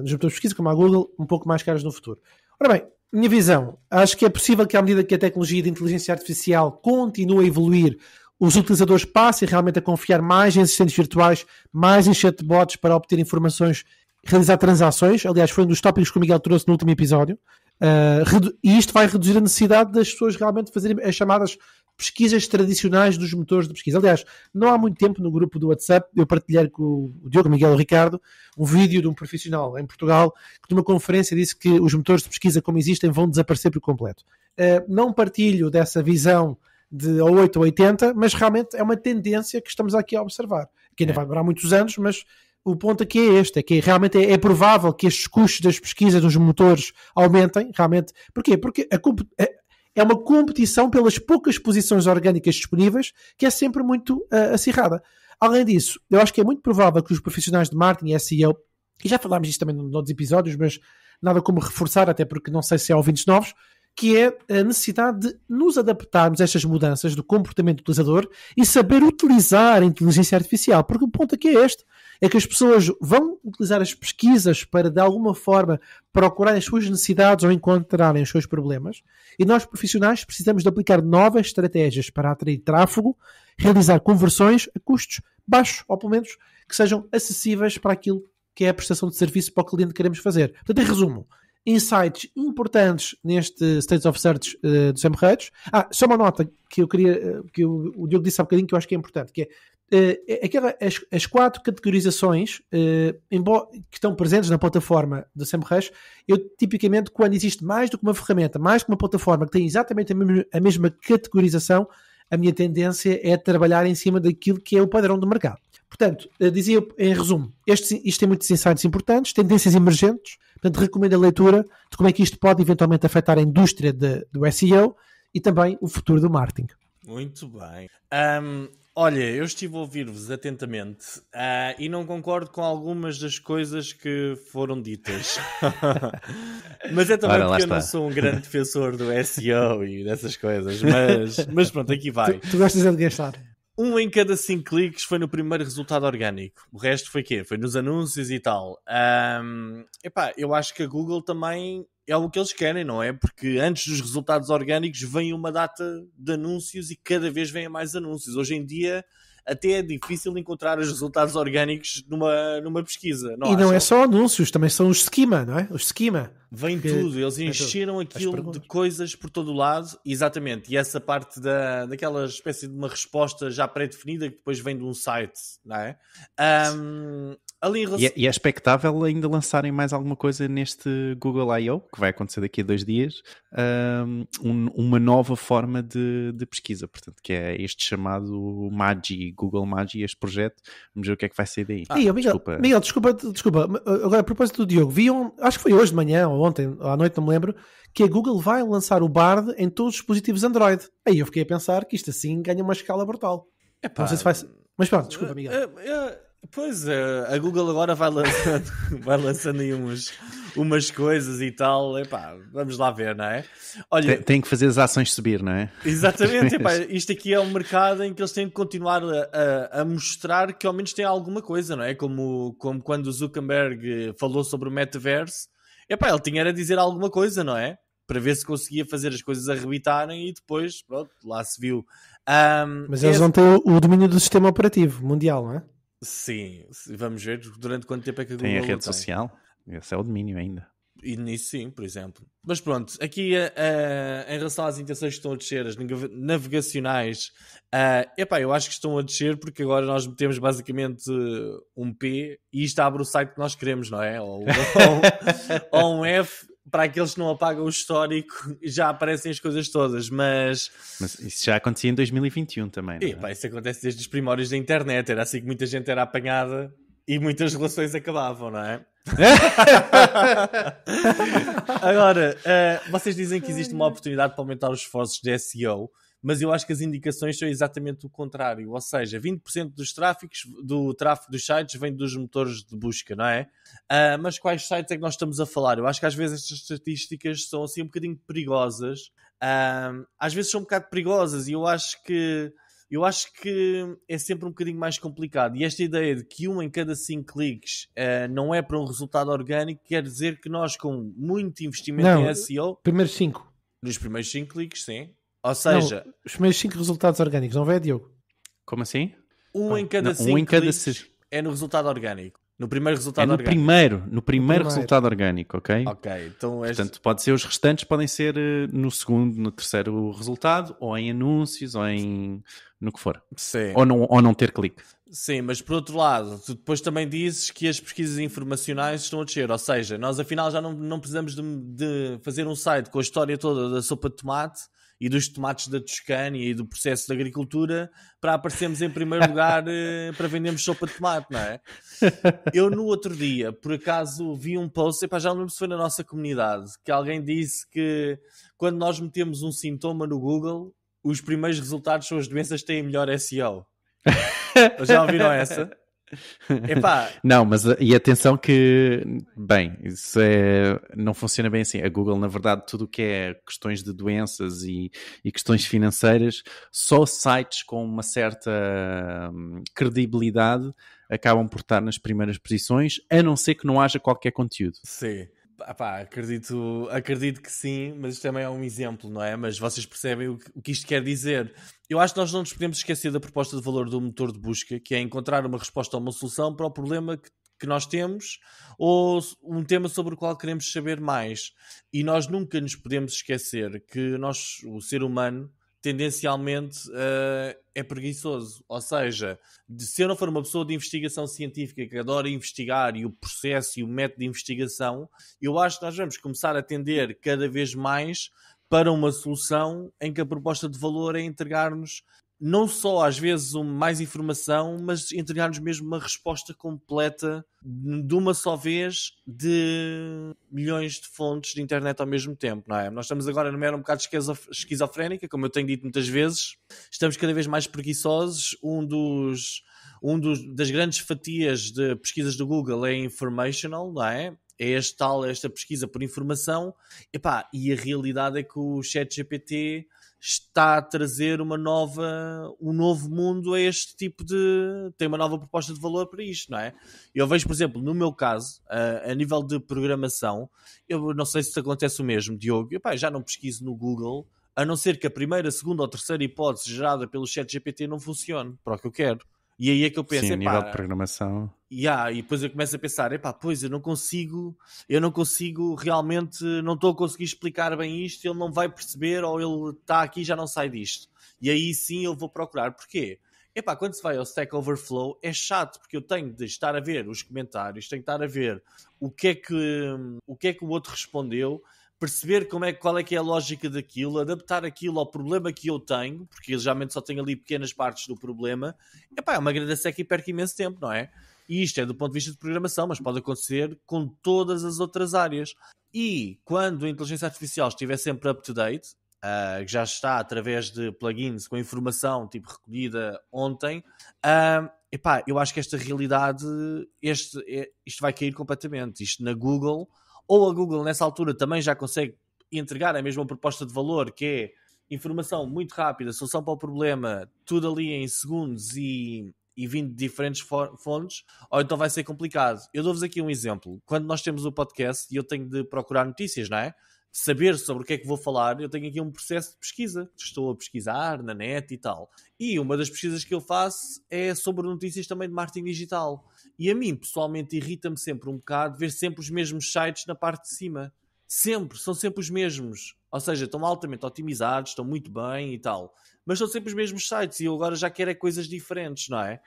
de pesquisa, como a Google, um pouco mais caras no futuro. Ora bem, minha visão, acho que é possível que à medida que a tecnologia de inteligência artificial continue a evoluir, os utilizadores passem realmente a confiar mais em assistentes virtuais, mais em chatbots para obter informações, realizar transações. Aliás, foi um dos tópicos que o Miguel trouxe no último episódio. E isto vai reduzir a necessidade das pessoas realmente fazerem as chamadas pesquisas tradicionais dos motores de pesquisa. Aliás, não há muito tempo no grupo do WhatsApp eu partilhei com o Diogo, Miguel e o Ricardo um vídeo de um profissional em Portugal que numa conferência disse que os motores de pesquisa como existem vão desaparecer por completo. Não partilho dessa visão de 8 ou 80, mas realmente é uma tendência que estamos aqui a observar, que ainda vai demorar muitos anos, mas o ponto aqui é este, é que realmente é provável que estes custos das pesquisas dos motores aumentem, realmente. Porquê? Porque é uma competição pelas poucas posições orgânicas disponíveis que é sempre muito acirrada. Além disso, eu acho que é muito provável que os profissionais de marketing e SEO, e já falámos disto também noutros episódios, mas nada como reforçar, até porque não sei se há ouvintes novos, que é a necessidade de nos adaptarmos a estas mudanças do comportamento do utilizador e saber utilizar a inteligência artificial. Porque o ponto aqui é este, é que as pessoas vão utilizar as pesquisas para, de alguma forma, procurar as suas necessidades ou encontrarem os seus problemas. E nós, profissionais, precisamos de aplicar novas estratégias para atrair tráfego, realizar conversões a custos baixos, ou pelo menos que sejam acessíveis para aquilo que é a prestação de serviço para o cliente que queremos fazer. Portanto, em resumo, insights importantes neste States of Search do SEMrush. Só uma nota que eu queria, que o Diogo disse há bocadinho, que eu acho que é importante, que é as 4 categorizações que estão presentes na plataforma do SEMrush. Eu tipicamente, quando existe mais do que uma ferramenta, mais do que uma plataforma que tem exatamente a mesma categorização, a minha tendência é trabalhar em cima daquilo que é o padrão do mercado. Portanto, dizia em resumo, isto tem muitos insights importantes, tendências emergentes. Portanto, recomendo a leitura de como é que isto pode eventualmente afetar a indústria do SEO e também o futuro do marketing. Muito bem. Olha, eu estive a ouvir-vos atentamente e não concordo com algumas das coisas que foram ditas. Mas é também porque eu não sou um grande defensor do SEO e dessas coisas. Mas pronto, aqui vai. Tu gostas de gastar? 1 em cada 5 cliques foi no primeiro resultado orgânico. O resto foi quê? Foi nos anúncios e tal. Eu acho que a Google também é o que eles querem, não é? Porque antes dos resultados orgânicos vem uma data de anúncios e cada vez vem mais anúncios. Hoje em dia até é difícil encontrar os resultados orgânicos numa pesquisa. Não é só anúncios, também são os schema, não é? Os schema. Vem tudo, eles encheram aquilo de coisas por todo o lado, exatamente, e essa parte daquela espécie de uma resposta já pré-definida que depois vem de um site, não é? E é expectável ainda lançarem mais alguma coisa neste Google I.O., que vai acontecer daqui a 2 dias, uma nova forma de pesquisa, portanto, que é este chamado Magi, Google Magi, este projeto. Vamos ver o que é que vai sair daí. Miguel, desculpa. Agora, a propósito do Diogo, viam, acho que foi hoje de manhã ou ontem, à noite, não me lembro, que a Google vai lançar o Bard em todos os dispositivos Android. Aí eu fiquei a pensar que isto assim ganha uma escala brutal. Não sei se vai... Mas pronto, desculpa, Miguel. Pois é, a Google agora vai lançando aí umas coisas e tal. Vamos lá ver, não é? Olha, tem que fazer as ações subir, não é? Exatamente. Isto aqui é um mercado em que eles têm que continuar a mostrar que ao menos tem alguma coisa, não é? Como quando o Zuckerberg falou sobre o metaverse. Ele tinha a dizer alguma coisa, não é? Para ver se conseguia fazer as coisas arrebitarem e depois, pronto, lá se viu. Mas eles não têm o domínio do sistema operativo mundial, não é? Sim, vamos ver durante quanto tempo é que a Google tem a rede social, esse é o domínio ainda. E nisso sim, por exemplo. Mas pronto, aqui em relação às intenções que estão a descer, as navegacionais, eu acho que estão a descer porque agora nós metemos basicamente um P e isto abre o site que nós queremos, não é? Ou um F. Para aqueles que não apagam o histórico, já aparecem as coisas todas, mas isso já acontecia em 2021 também, não é? Isso acontece desde os primórdios da internet, era assim que muita gente era apanhada e muitas relações acabavam, não é? Agora, vocês dizem que existe uma oportunidade para aumentar os esforços de SEO, mas eu acho que as indicações são exatamente o contrário, ou seja, 20% do tráfego dos sites vem dos motores de busca, não é? Mas quais sites é que nós estamos a falar? Eu acho que às vezes estas estatísticas são assim um bocadinho perigosas, às vezes são um bocado perigosas e eu acho que eu acho que é sempre um bocadinho mais complicado. E esta ideia de que 1 em cada 5 cliques não é para um resultado orgânico, quer dizer que nós, com muito investimento em SEO... Primeiros 5. Nos primeiros 5 cliques, sim. Ou seja... Não, os primeiros 5 resultados orgânicos, não é, Diogo? Como assim? 1 em cada 5 cliques é no resultado orgânico. No primeiro resultado orgânico. No primeiro resultado orgânico, ok? Ok, então... Portanto, pode ser, os restantes podem ser no segundo, no terceiro resultado, ou em anúncios, ou em... no que for. Sim. Ou não ter clique. Sim, mas por outro lado, tu depois também dizes que as pesquisas informacionais estão a descer, ou seja, nós afinal já não precisamos de fazer um site com a história toda da sopa de tomate e dos tomates da Toscânia e do processo de agricultura para aparecermos em primeiro lugar para vendermos sopa de tomate, não é? Eu no outro dia, por acaso, vi um post, já não lembro se foi na nossa comunidade, que alguém disse que quando nós metemos um sintoma no Google, os primeiros resultados são as doenças que têm melhor SEO. Já ouviram essa? Epá. Não, mas e atenção que, bem, isso não funciona bem assim. A Google, na verdade, tudo o que é questões de doenças e questões financeiras, só sites com uma certa credibilidade acabam por estar nas primeiras posições, a não ser que não haja qualquer conteúdo. Sim. Acredito que sim, mas isto também é um exemplo, não é? Mas vocês percebem o que isto quer dizer. Eu acho que nós não nos podemos esquecer da proposta de valor do motor de busca, que é encontrar uma resposta ou uma solução para o problema que nós temos ou um tema sobre o qual queremos saber mais. E nós nunca nos podemos esquecer que nós, o ser humano, tendencialmente é preguiçoso. Ou seja, se eu não for uma pessoa de investigação científica que adora investigar e o processo e o método de investigação, eu acho que nós vamos começar a tender cada vez mais para uma solução em que a proposta de valor é entregar-nos não só às vezes mais informação, mas entregar-nos mesmo uma resposta completa de uma só vez de milhões de fontes de internet ao mesmo tempo, não é? Nós estamos agora numa era um bocado esquizofrénica, como eu tenho dito muitas vezes, estamos cada vez mais preguiçosos. Das grandes fatias de pesquisas do Google é informational, não é? É esta pesquisa por informação. E a realidade é que o ChatGPT está a trazer um novo mundo a este tipo tem uma nova proposta de valor para isto, não é? Eu vejo, por exemplo, no meu caso, a nível de programação, eu não sei se acontece o mesmo, Diogo, já não pesquiso no Google, a não ser que a primeira, segunda ou terceira hipótese gerada pelo ChatGPT não funcione para o que eu quero. E aí é que eu penso, sim, a nível de programação. E depois eu começo a pensar, pois eu não consigo realmente, não estou a conseguir explicar bem isto, ele não vai perceber, ou ele está aqui e já não sai disto. E aí sim eu vou procurar. Porquê? Quando se vai ao Stack Overflow é chato, porque eu tenho de estar a ver os comentários, tenho de estar a ver o que é que o outro respondeu, perceber qual é que é a lógica daquilo, adaptar aquilo ao problema que eu tenho, porque geralmente só tenho ali pequenas partes do problema. É uma grande seca e perco imenso tempo, não é? E isto é do ponto de vista de programação, mas pode acontecer com todas as outras áreas. E quando a inteligência artificial estiver sempre up-to-date, que já está através de plugins com informação tipo recolhida ontem, eu acho que esta realidade, isto vai cair completamente. Isto na Google... Ou a Google, nessa altura, também já consegue entregar a mesma proposta de valor, que é informação muito rápida, solução para o problema, tudo ali em segundos e vindo de diferentes fontes, ou então vai ser complicado. Eu dou-vos aqui um exemplo. Quando nós temos o podcast e eu tenho de procurar notícias, não é? Saber sobre o que é que vou falar, eu tenho aqui um processo de pesquisa. Estou a pesquisar na net e tal. E uma das pesquisas que eu faço é sobre notícias também de marketing digital. E a mim, pessoalmente, irrita-me sempre um bocado ver sempre os mesmos sites na parte de cima. São sempre os mesmos. Ou seja, estão altamente otimizados, estão muito bem e tal. Mas são sempre os mesmos sites e eu agora já quero coisas diferentes, não é?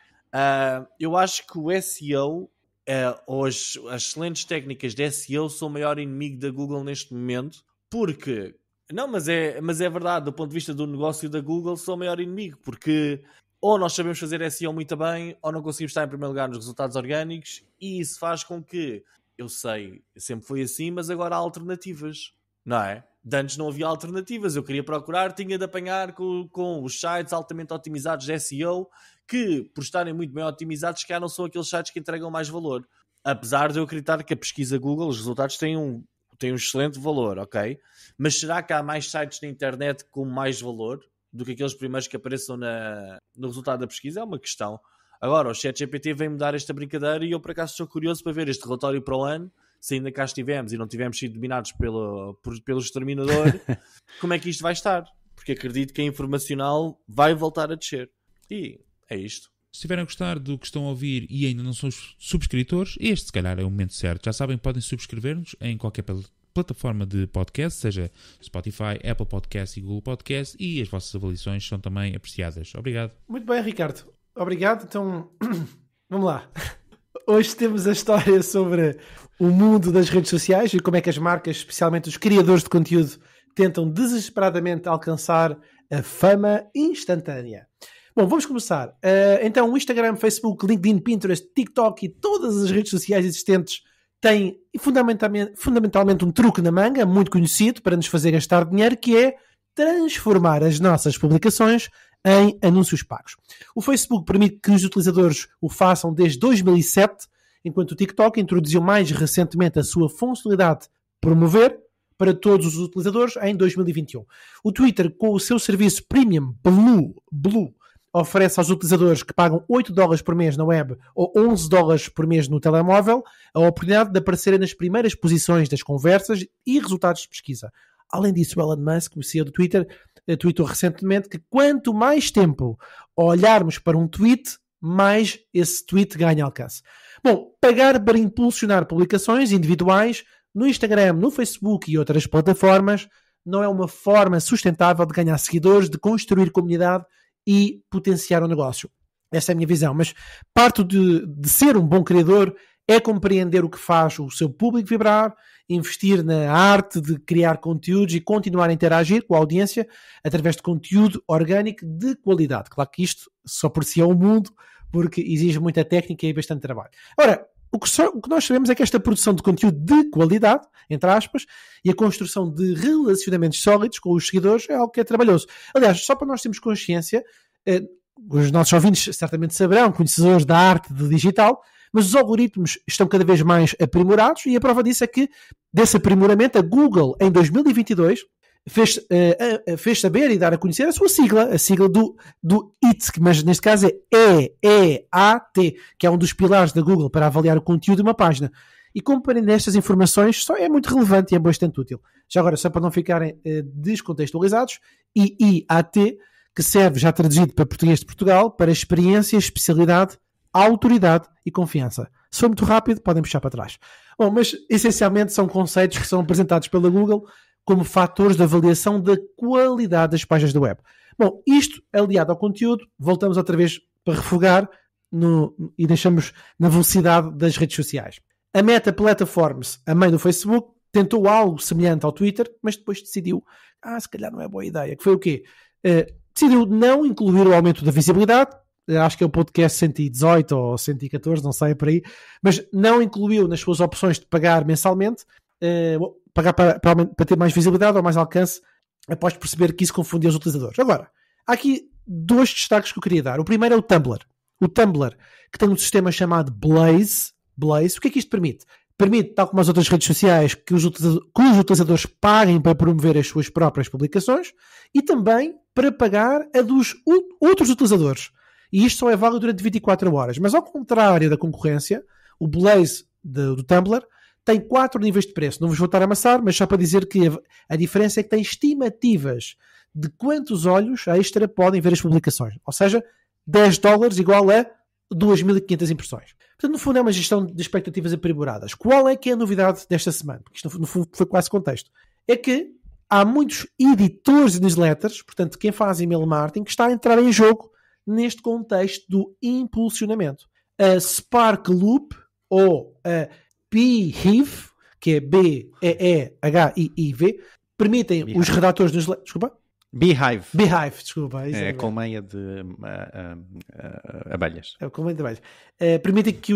Eu acho que o SEO... ou as excelentes técnicas de SEO são o maior inimigo da Google neste momento, porque mas é verdade, do ponto de vista do negócio da Google são o maior inimigo, porque ou nós sabemos fazer SEO muito bem, ou não conseguimos estar em primeiro lugar nos resultados orgânicos, e isso faz com que, eu sei, sempre foi assim, mas agora há alternativas, não é? De antes não havia alternativas, eu queria procurar, tinha de apanhar com os sites altamente otimizados de SEO, que, por estarem muito bem otimizados, que não são aqueles sites que entregam mais valor. Apesar de eu acreditar que a pesquisa Google, os resultados têm um excelente valor, ok? Mas será que há mais sites na internet com mais valor? do que aqueles primeiros que apareçam no resultado da pesquisa, é uma questão. Agora, o ChatGPT vem mudar esta brincadeira e eu por acaso estou curioso para ver este relatório para o ano, se ainda cá estivemos e não tivemos sido dominados pelo exterminador, como é que isto vai estar? Porque acredito que a informacional vai voltar a descer. E é isto. Se estiverem a gostar do que estão a ouvir e ainda não são subscritores, este se calhar é o momento certo. Já sabem, podem subscrever-nos em qualquer plataforma de podcast, seja Spotify, Apple Podcast e Google Podcast, e as vossas avaliações são também apreciadas. Obrigado. Muito bem, Ricardo. Obrigado. Então, vamos lá. Hoje temos a história sobre o mundo das redes sociais e como é que as marcas, especialmente os criadores de conteúdo, tentam desesperadamente alcançar a fama instantânea. Bom, vamos começar. Então, o Instagram, Facebook, LinkedIn, Pinterest, TikTok e todas as redes sociais existentes têm fundamentalmente um truque na manga, muito conhecido, para nos fazer gastar dinheiro, que é transformar as nossas publicações em anúncios pagos. O Facebook permite que os utilizadores o façam desde 2007, enquanto o TikTok introduziu mais recentemente a sua funcionalidade promover para todos os utilizadores em 2021. O Twitter, com o seu serviço Premium Blue, oferece aos utilizadores que pagam $8 por mês na web ou $11 por mês no telemóvel a oportunidade de aparecerem nas primeiras posições das conversas e resultados de pesquisa. Além disso, Elon Musk, o CEO do Twitter, tweetou recentemente que quanto mais tempo olharmos para um tweet, mais esse tweet ganha alcance. Bom, pagar para impulsionar publicações individuais no Instagram, no Facebook e outras plataformas não é uma forma sustentável de ganhar seguidores, de construir comunidade e potenciar o negócio. Essa é a minha visão. Mas parte de ser um bom criador é compreender o que faz o seu público vibrar, investir na arte de criar conteúdos e continuar a interagir com a audiência através de conteúdo orgânico de qualidade. Claro que isto só por si é um mundo, porque exige muita técnica e bastante trabalho. Ora, o que nós sabemos é que esta produção de conteúdo de qualidade, entre aspas, e a construção de relacionamentos sólidos com os seguidores é algo que é trabalhoso. Aliás, só para nós termos consciência, os nossos ouvintes certamente saberão, conhecedores da arte do digital, mas os algoritmos estão cada vez mais aprimorados e a prova disso é que, desse aprimoramento, a Google, em 2022, fez saber e dar a conhecer a sua sigla, a sigla do IT, mas neste caso é EEAT, que é um dos pilares da Google para avaliar o conteúdo de uma página. E compreender estas informações só é muito relevante e é bastante útil. Já agora, só para não ficarem descontextualizados, IIAT, que serve, já traduzido para português de Portugal, para experiência, especialidade, autoridade e confiança. Se for muito rápido, podem puxar para trás. Bom, mas essencialmente são conceitos que são apresentados pela Google como fatores de avaliação da qualidade das páginas da web. Bom, isto aliado ao conteúdo, voltamos outra vez para refogar e deixamos na velocidade das redes sociais. A Meta Platforms, a mãe do Facebook, tentou algo semelhante ao Twitter, mas depois decidiu, se calhar não é boa ideia. Que foi o quê? Decidiu não incluir o aumento da visibilidade, acho que é o podcast 118 ou 114, não sei por aí, mas não incluiu nas suas opções de pagar mensalmente, pagar para ter mais visibilidade ou mais alcance, após perceber que isso confundia os utilizadores. Agora, há aqui dois destaques que eu queria dar. O primeiro é o Tumblr. O Tumblr, que tem um sistema chamado Blaze. O que é que isto permite? Permite, tal como as outras redes sociais, que os utilizadores paguem para promover as suas próprias publicações e também para pagar a dos outros utilizadores. E isto só é válido durante 24 horas. Mas ao contrário da concorrência, o Blaze do Tumblr tem 4 níveis de preço. Não vos vou estar a amassar, mas só para dizer que a diferença é que tem estimativas de quantos olhos extra podem ver as publicações. Ou seja, $10 igual a 2.500 impressões. Portanto, no fundo é uma gestão de expectativas aprimoradas. Qual é que é a novidade desta semana? Porque isto no fundo foi quase contexto. É que há muitos editores de newsletters, portanto quem faz email marketing, que está a entrar em jogo neste contexto do impulsionamento. A Sparkloop ou a Beehive, que é B-E-E-H-I-I-V, permitem os redatores de newsletters... Desculpa? Beehive, desculpa. É a colmeia de abelhas. É a colmeia de abelhas. Permitem que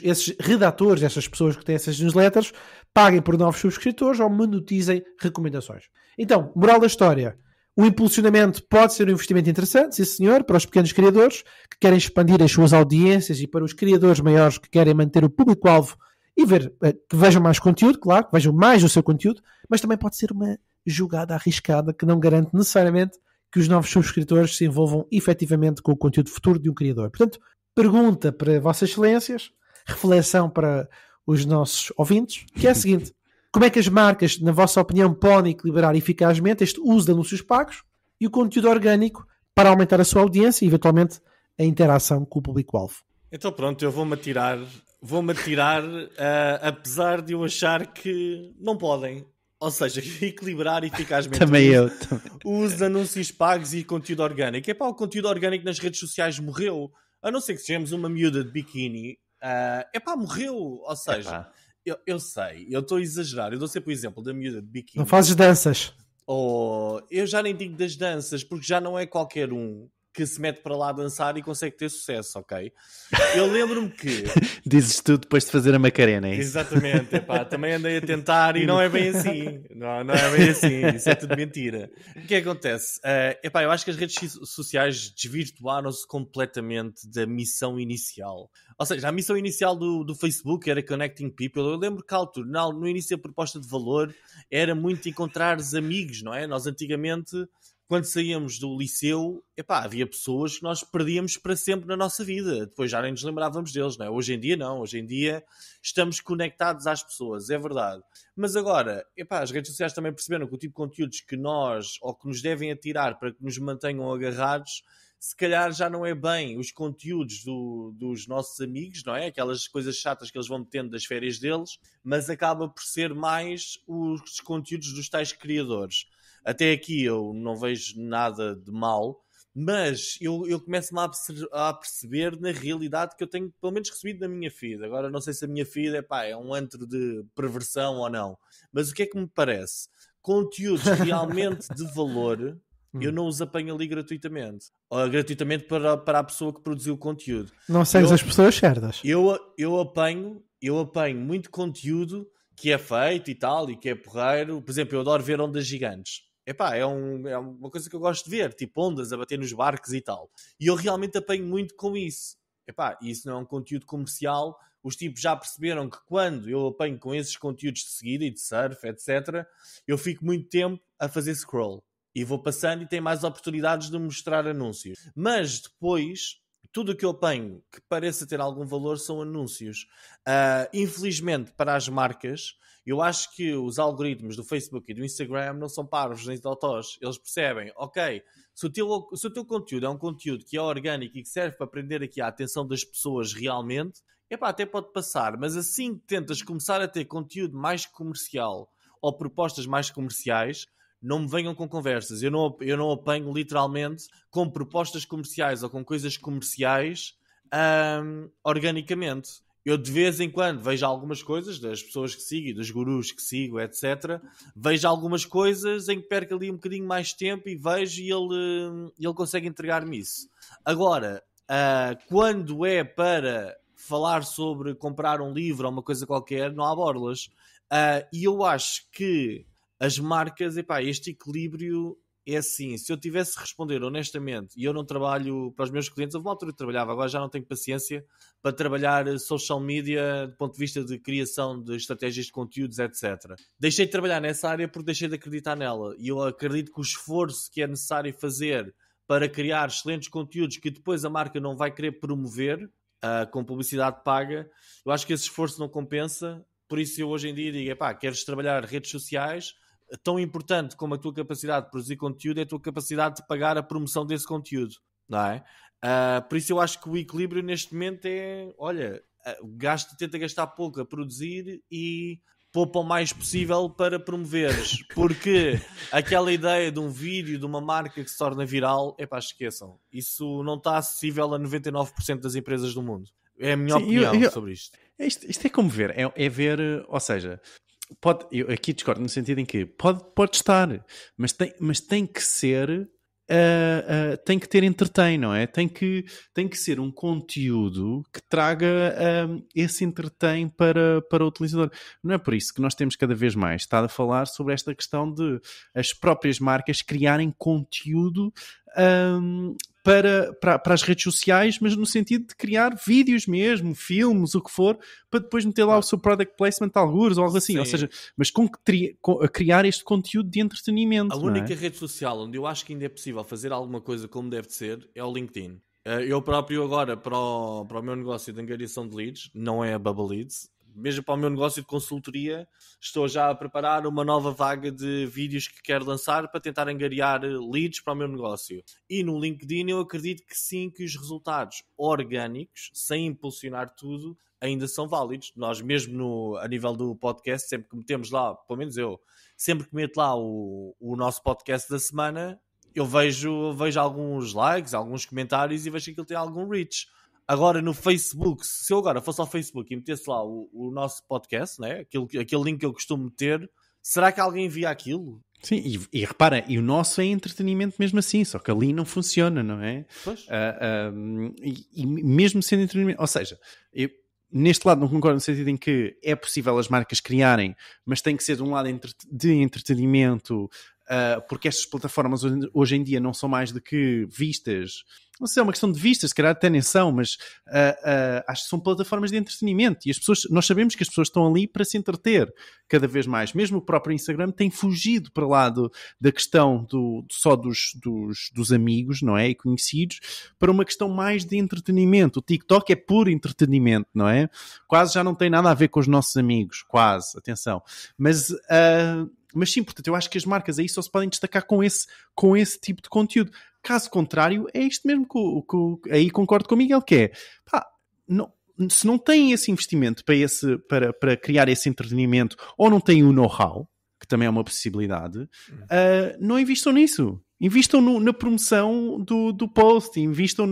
esses redatores, essas pessoas que têm essas newsletters, paguem por novos subscritores ou monetizem recomendações. Então, moral da história. O impulsionamento pode ser um investimento interessante, sim senhor, para os pequenos criadores que querem expandir as suas audiências e para os criadores maiores que querem manter o público-alvo e que vejam mais conteúdo, claro, que vejam mais o seu conteúdo, mas também pode ser uma jogada arriscada que não garante necessariamente que os novos subscritores se envolvam efetivamente com o conteúdo futuro de um criador. Portanto, pergunta para Vossas Excelências, reflexão para os nossos ouvintes, que é a seguinte: como é que as marcas, na vossa opinião, podem equilibrar eficazmente este uso de anúncios pagos e o conteúdo orgânico para aumentar a sua audiência e, eventualmente, a interação com o público-alvo? Então pronto, eu vou-me atirar, apesar de eu achar que não podem. Ou seja, equilibrar eficazmente o uso de anúncios pagos e conteúdo orgânico. O conteúdo orgânico nas redes sociais morreu. A não ser que sejamos uma miúda de biquíni. Morreu. Ou seja, eu sei, eu estou a exagerar. Eu dou sempre o exemplo da miúda de biquíni. Não fazes danças. Eu já nem digo das danças, porque já não é qualquer um que se mete para lá a dançar e consegue ter sucesso, ok? Eu lembro-me que... Dizes tu depois de fazer a Macarena, é isso? Exatamente, também andei a tentar e não é bem assim. Não é bem assim, isso é tudo mentira. O que acontece? Eu acho que as redes sociais desvirtuaram-se completamente da missão inicial. Ou seja, a missão inicial do Facebook era Connecting People. Eu lembro que no início a proposta de valor era muito encontrar os amigos, não é? Nós antigamente... Quando saíamos do liceu, havia pessoas que nós perdíamos para sempre na nossa vida. Depois já nem nos lembrávamos deles, não é? Hoje em dia não. Hoje em dia estamos conectados às pessoas, é verdade. Mas agora, as redes sociais também perceberam que o tipo de conteúdos que que nos devem atirar para que nos mantenham agarrados, se calhar já não é bem os conteúdos dos nossos amigos, não é? Aquelas coisas chatas que eles vão metendo das férias deles, mas acaba por ser mais os conteúdos dos tais criadores. Até aqui eu não vejo nada de mal, mas eu começo-me a perceber na realidade que eu tenho pelo menos recebido na minha feed. Agora não sei se a minha feed é um antro de perversão ou não, mas o que é que me parece? Conteúdos realmente de valor eu não os apanho ali gratuitamente. Ou gratuitamente para a pessoa que produziu o conteúdo. Não segues as pessoas certas. Eu apanho muito conteúdo que é feito e tal, e que é porreiro. Por exemplo, eu adoro ver ondas gigantes. É uma coisa que eu gosto de ver, tipo ondas a bater nos barcos e tal. E eu realmente apanho muito com isso. Isso não é um conteúdo comercial. Os tipos já perceberam que quando eu apanho com esses conteúdos de seguida e de surf, etc., eu fico muito tempo a fazer scroll. E vou passando e tenho mais oportunidades de mostrar anúncios. Mas depois, tudo o que eu apanho que pareça ter algum valor são anúncios. Infelizmente, para as marcas... Eu acho que os algoritmos do Facebook e do Instagram não são parvos nem totós. Eles percebem, ok, se o teu conteúdo é um conteúdo que é orgânico e que serve para prender aqui a atenção das pessoas realmente, até pode passar. Mas assim que tentas começar a ter conteúdo mais comercial ou propostas mais comerciais, não me venham com conversas. Eu não apanho literalmente com propostas comerciais ou com coisas comerciais organicamente. Eu de vez em quando vejo algumas coisas das pessoas que sigo e dos gurus que sigo, etc. Vejo algumas coisas em que perco ali um bocadinho mais tempo e vejo e ele consegue entregar-me isso. Agora, quando é para falar sobre comprar um livro ou uma coisa qualquer, não há borlas. E eu acho que as marcas, este equilíbrio... É assim, se eu tivesse de responder honestamente, e eu não trabalho para os meus clientes, houve uma altura que trabalhava, agora já não tenho paciência para trabalhar social media do ponto de vista de criação de estratégias de conteúdos, etc. Deixei de trabalhar nessa área porque deixei de acreditar nela. E eu acredito que o esforço que é necessário fazer para criar excelentes conteúdos que depois a marca não vai querer promover com publicidade paga, eu acho que esse esforço não compensa. Por isso eu hoje em dia digo, queres trabalhar redes sociais... Tão importante como a tua capacidade de produzir conteúdo é a tua capacidade de pagar a promoção desse conteúdo, não é? Por isso eu acho que o equilíbrio neste momento é, tenta gastar pouco a produzir e poupa o mais possível para promoveres, porque aquela ideia de um vídeo de uma marca que se torna viral, esqueçam, isso não está acessível a 99% das empresas do mundo. É a minha opinião sobre isto. Isto é como ver, é ver, ou seja... eu aqui discordo no sentido em que pode estar, mas tem que ser tem que ter entretém, não é? Tem que ser um conteúdo que traga esse entretém para o utilizador. Não é por isso que nós temos cada vez mais estado a falar sobre esta questão de as próprias marcas criarem conteúdo para as redes sociais, mas no sentido de criar vídeos mesmo, filmes, o que for, para depois meter lá o seu product placement, algures ou algo assim. Sim. Ou seja, mas a criar este conteúdo de entretenimento. A única rede social onde eu acho que ainda é possível fazer alguma coisa como deve de ser é o LinkedIn. Eu próprio agora, para o meu negócio de angariação de leads, não é a Bubble Leads, mesmo para o meu negócio de consultoria, estou já a preparar uma nova vaga de vídeos que quero lançar para tentar angariar leads para o meu negócio. E no LinkedIn eu acredito que sim, que os resultados orgânicos, sem impulsionar tudo, ainda são válidos. Nós mesmo a nível do podcast, sempre que metemos lá, pelo menos eu, sempre que meto lá o nosso podcast da semana, eu vejo alguns likes, alguns comentários e vejo que ele tem algum reach. Agora no Facebook, se eu agora fosse ao Facebook e metesse lá o nosso podcast, né? aquele link que eu costumo meter, será que alguém via aquilo? Sim, e repara, e o nosso é entretenimento mesmo assim, só que ali não funciona, não é? Pois. E mesmo sendo entretenimento, ou seja, neste lado não concordo no sentido em que é possível as marcas criarem, mas tem que ser de um lado de entretenimento, porque estas plataformas hoje em dia não são mais do que vistas. Não sei se é uma questão de vistas, se calhar até nem são, mas acho que são plataformas de entretenimento e as pessoas, nós sabemos que as pessoas estão ali para se entreter cada vez mais. Mesmo o próprio Instagram tem fugido para lá da questão só dos amigos, não é? E conhecidos, para uma questão mais de entretenimento. O TikTok é puro entretenimento, não é? Quase já não tem nada a ver com os nossos amigos, quase, atenção. Mas sim, portanto, eu acho que as marcas aí só se podem destacar com esse tipo de conteúdo. Caso contrário, é isto mesmo que aí concordo com o Miguel, que é, se não têm esse investimento para criar esse entretenimento, ou não têm o know-how, que também é uma possibilidade, não investam nisso. Invistam na promoção do post, invistam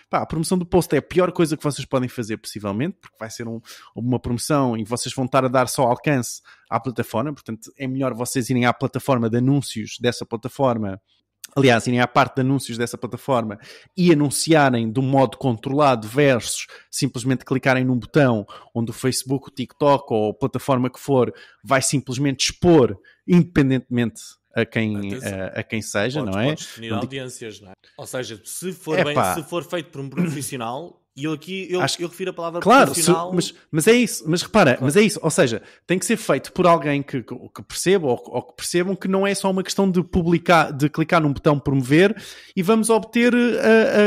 a promoção do post é a pior coisa que vocês podem fazer, possivelmente, porque vai ser uma promoção e vocês vão estar a dar só alcance à plataforma, portanto é melhor vocês irem à plataforma de anúncios dessa plataforma. Aliás, irem à parte de anúncios dessa plataforma e anunciarem de um modo controlado versus simplesmente clicarem num botão onde o Facebook, o TikTok ou a plataforma que for vai simplesmente expor independentemente a quem seja, não é? Podes definir audiências, não é? Ou seja, se for feito por um profissional, e eu refiro a palavra profissional... Claro, mas é isso, mas repara, claro. Mas é isso, ou seja, tem que ser feito por alguém que perceba ou que percebam que não é só uma questão de clicar num botão promover e vamos obter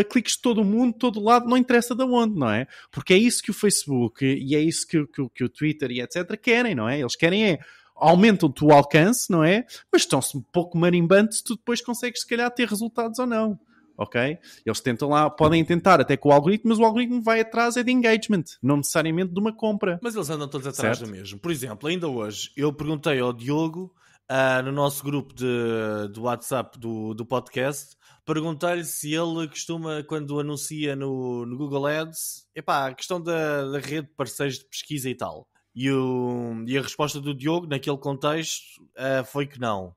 cliques de todo o mundo, de todo lado, não interessa de onde, não é? Porque é isso que o Facebook e é isso que o Twitter e etc. querem, não é? Eles querem aumentam-te o alcance, não é? Mas estão-se um pouco marimbando se tu depois consegues, se calhar, ter resultados ou não. Ok? Eles tentam lá, podem tentar até com o algoritmo, mas o algoritmo vai atrás de engagement, não necessariamente de uma compra. Mas eles andam todos atrás do mesmo. Por exemplo, ainda hoje, eu perguntei ao Diogo, no nosso grupo do WhatsApp do podcast, perguntei-lhe se ele costuma, quando anuncia no Google Ads, a questão da rede de parceiros de pesquisa e tal. E a resposta do Diogo, naquele contexto, foi que não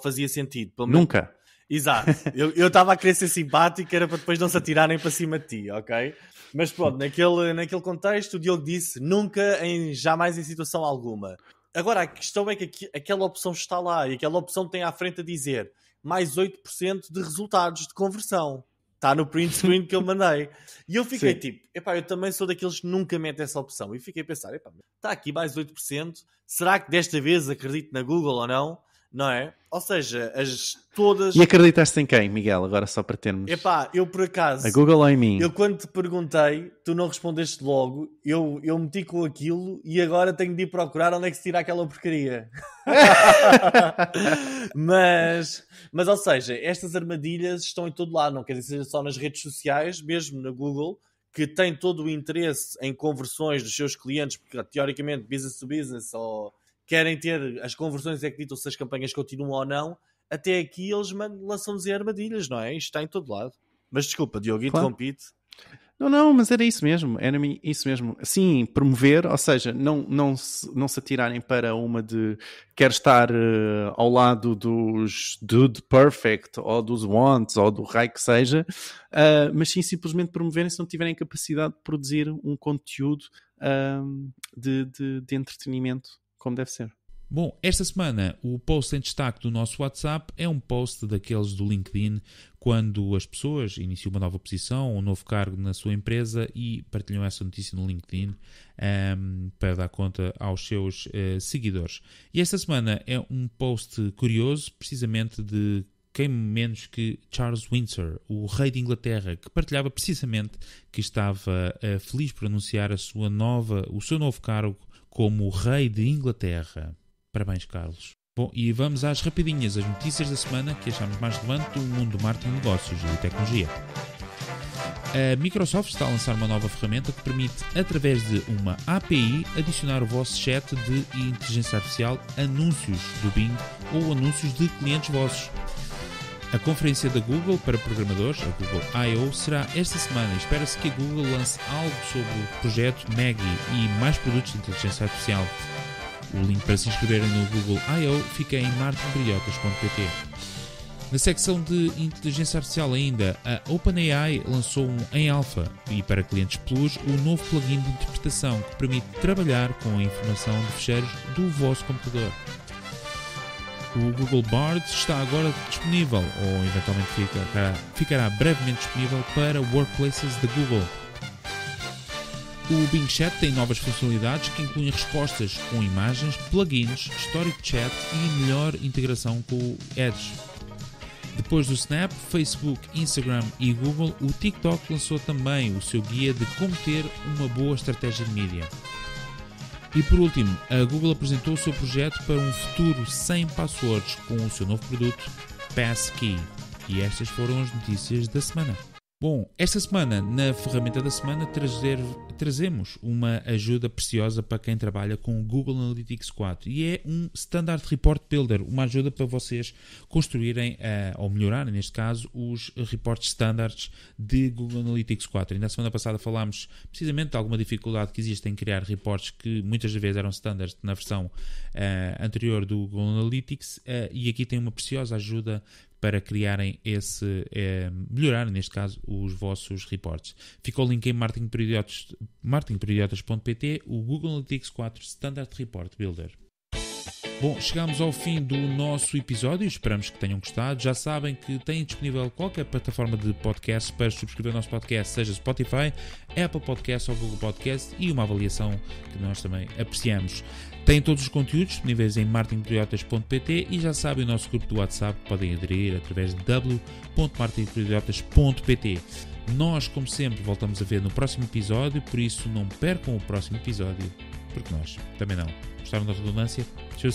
fazia sentido. Nunca. Exato. Eu estava a querer ser simpático, era para depois não se atirarem para cima de ti, ok? Mas pronto, naquele contexto, o Diogo disse nunca, jamais em situação alguma. Agora, a questão é que aquela opção está lá e aquela opção tem à frente a dizer mais 8% de resultados de conversão. Está no print screen que eu mandei. E eu fiquei tipo, eu também sou daqueles que nunca metem essa opção. E fiquei a pensar, está aqui mais 8%. Será que desta vez acredito na Google ou não? Não é? Ou seja, todas... E acreditaste em quem, Miguel? Agora só para termos... eu por acaso... A Google ou em mim? Eu quando te perguntei, tu não respondeste logo, eu meti com aquilo e agora tenho de ir procurar onde é que se tira aquela porcaria. mas, ou seja, estas armadilhas estão em todo lado, não quer dizer seja só nas redes sociais, mesmo na Google, que tem todo o interesse em conversões dos seus clientes, porque teoricamente business to business ou... querem ter as conversões é que ditam se as campanhas continuam ou não, até aqui eles lançam-nos armadilhas, não é? Isto está em todo lado. Mas desculpa, Diogo, interrompi-te. Não, mas era isso mesmo. Sim, promover, ou seja, não se atirarem para uma de quer estar ao lado dos Dude Perfect, ou dos Wants, ou do raio que seja, mas sim simplesmente promoverem se não tiverem capacidade de produzir um conteúdo de entretenimento como deve ser. Bom, esta semana o post em destaque do nosso WhatsApp é um post daqueles do LinkedIn quando as pessoas iniciam uma nova posição, um novo cargo na sua empresa e partilham essa notícia no LinkedIn para dar conta aos seus seguidores. E esta semana é um post curioso, precisamente de quem menos que Charles Windsor, o rei de Inglaterra, que partilhava precisamente que estava feliz por anunciar o seu novo cargo como rei de Inglaterra. Parabéns, Carlos. Bom, e vamos às rapidinhas, as notícias da semana que achamos mais relevantes do mundo do marketing, negócios e tecnologia. A Microsoft está a lançar uma nova ferramenta que permite, através de uma API, adicionar o vosso chat de inteligência artificial anúncios do Bing ou anúncios de clientes vossos. A conferência da Google para programadores, a Google I.O., será esta semana e espera-se que a Google lance algo sobre o projeto Maggie e mais produtos de inteligência artificial. O link para se inscreverem no Google I.O. fica em marketingperiodicas.pt. Na secção de inteligência artificial ainda, a OpenAI lançou em alpha e para clientes Plus o novo plugin de interpretação que permite trabalhar com a informação de ficheiros do vosso computador. O Google Bard está agora disponível, ou eventualmente ficará brevemente disponível para workplaces da Google. O Bing Chat tem novas funcionalidades que incluem respostas com imagens, plugins, histórico de chat e melhor integração com o Edge. Depois do Snap, Facebook, Instagram e Google, o TikTok lançou também o seu guia de como ter uma boa estratégia de mídia. E por último, a Google apresentou o seu projeto para um futuro sem passwords com o seu novo produto Passkey. E estas foram as notícias da semana. Bom, esta semana, na ferramenta da semana, trazemos uma ajuda preciosa para quem trabalha com o Google Analytics 4 e é um Standard Report Builder, uma ajuda para vocês construírem, ou melhorarem, neste caso, os reportes standards de Google Analytics 4. Ainda na semana passada falámos precisamente de alguma dificuldade que existe em criar reportes que muitas vezes eram standards na versão anterior do Google Analytics e aqui tem uma preciosa ajuda para criarem melhorarem, neste caso, os vossos reportes. Fica o link em marketingperiodotas.pt, o Google Analytics 4 Standard Report Builder. Bom, chegamos ao fim do nosso episódio, esperamos que tenham gostado. Já sabem que têm disponível qualquer plataforma de podcast para subscrever o nosso podcast, seja Spotify, Apple Podcast ou Google Podcast, e uma avaliação que nós também apreciamos. Têm todos os conteúdos disponíveis em marketingperiodotas.pt e já sabem o nosso grupo do WhatsApp, podem aderir através de w.marketingperiodotas.pt. Nós, como sempre, voltamos a ver no próximo episódio, por isso não percam o próximo episódio, porque nós também não. Gostaram da redundância? Tchau!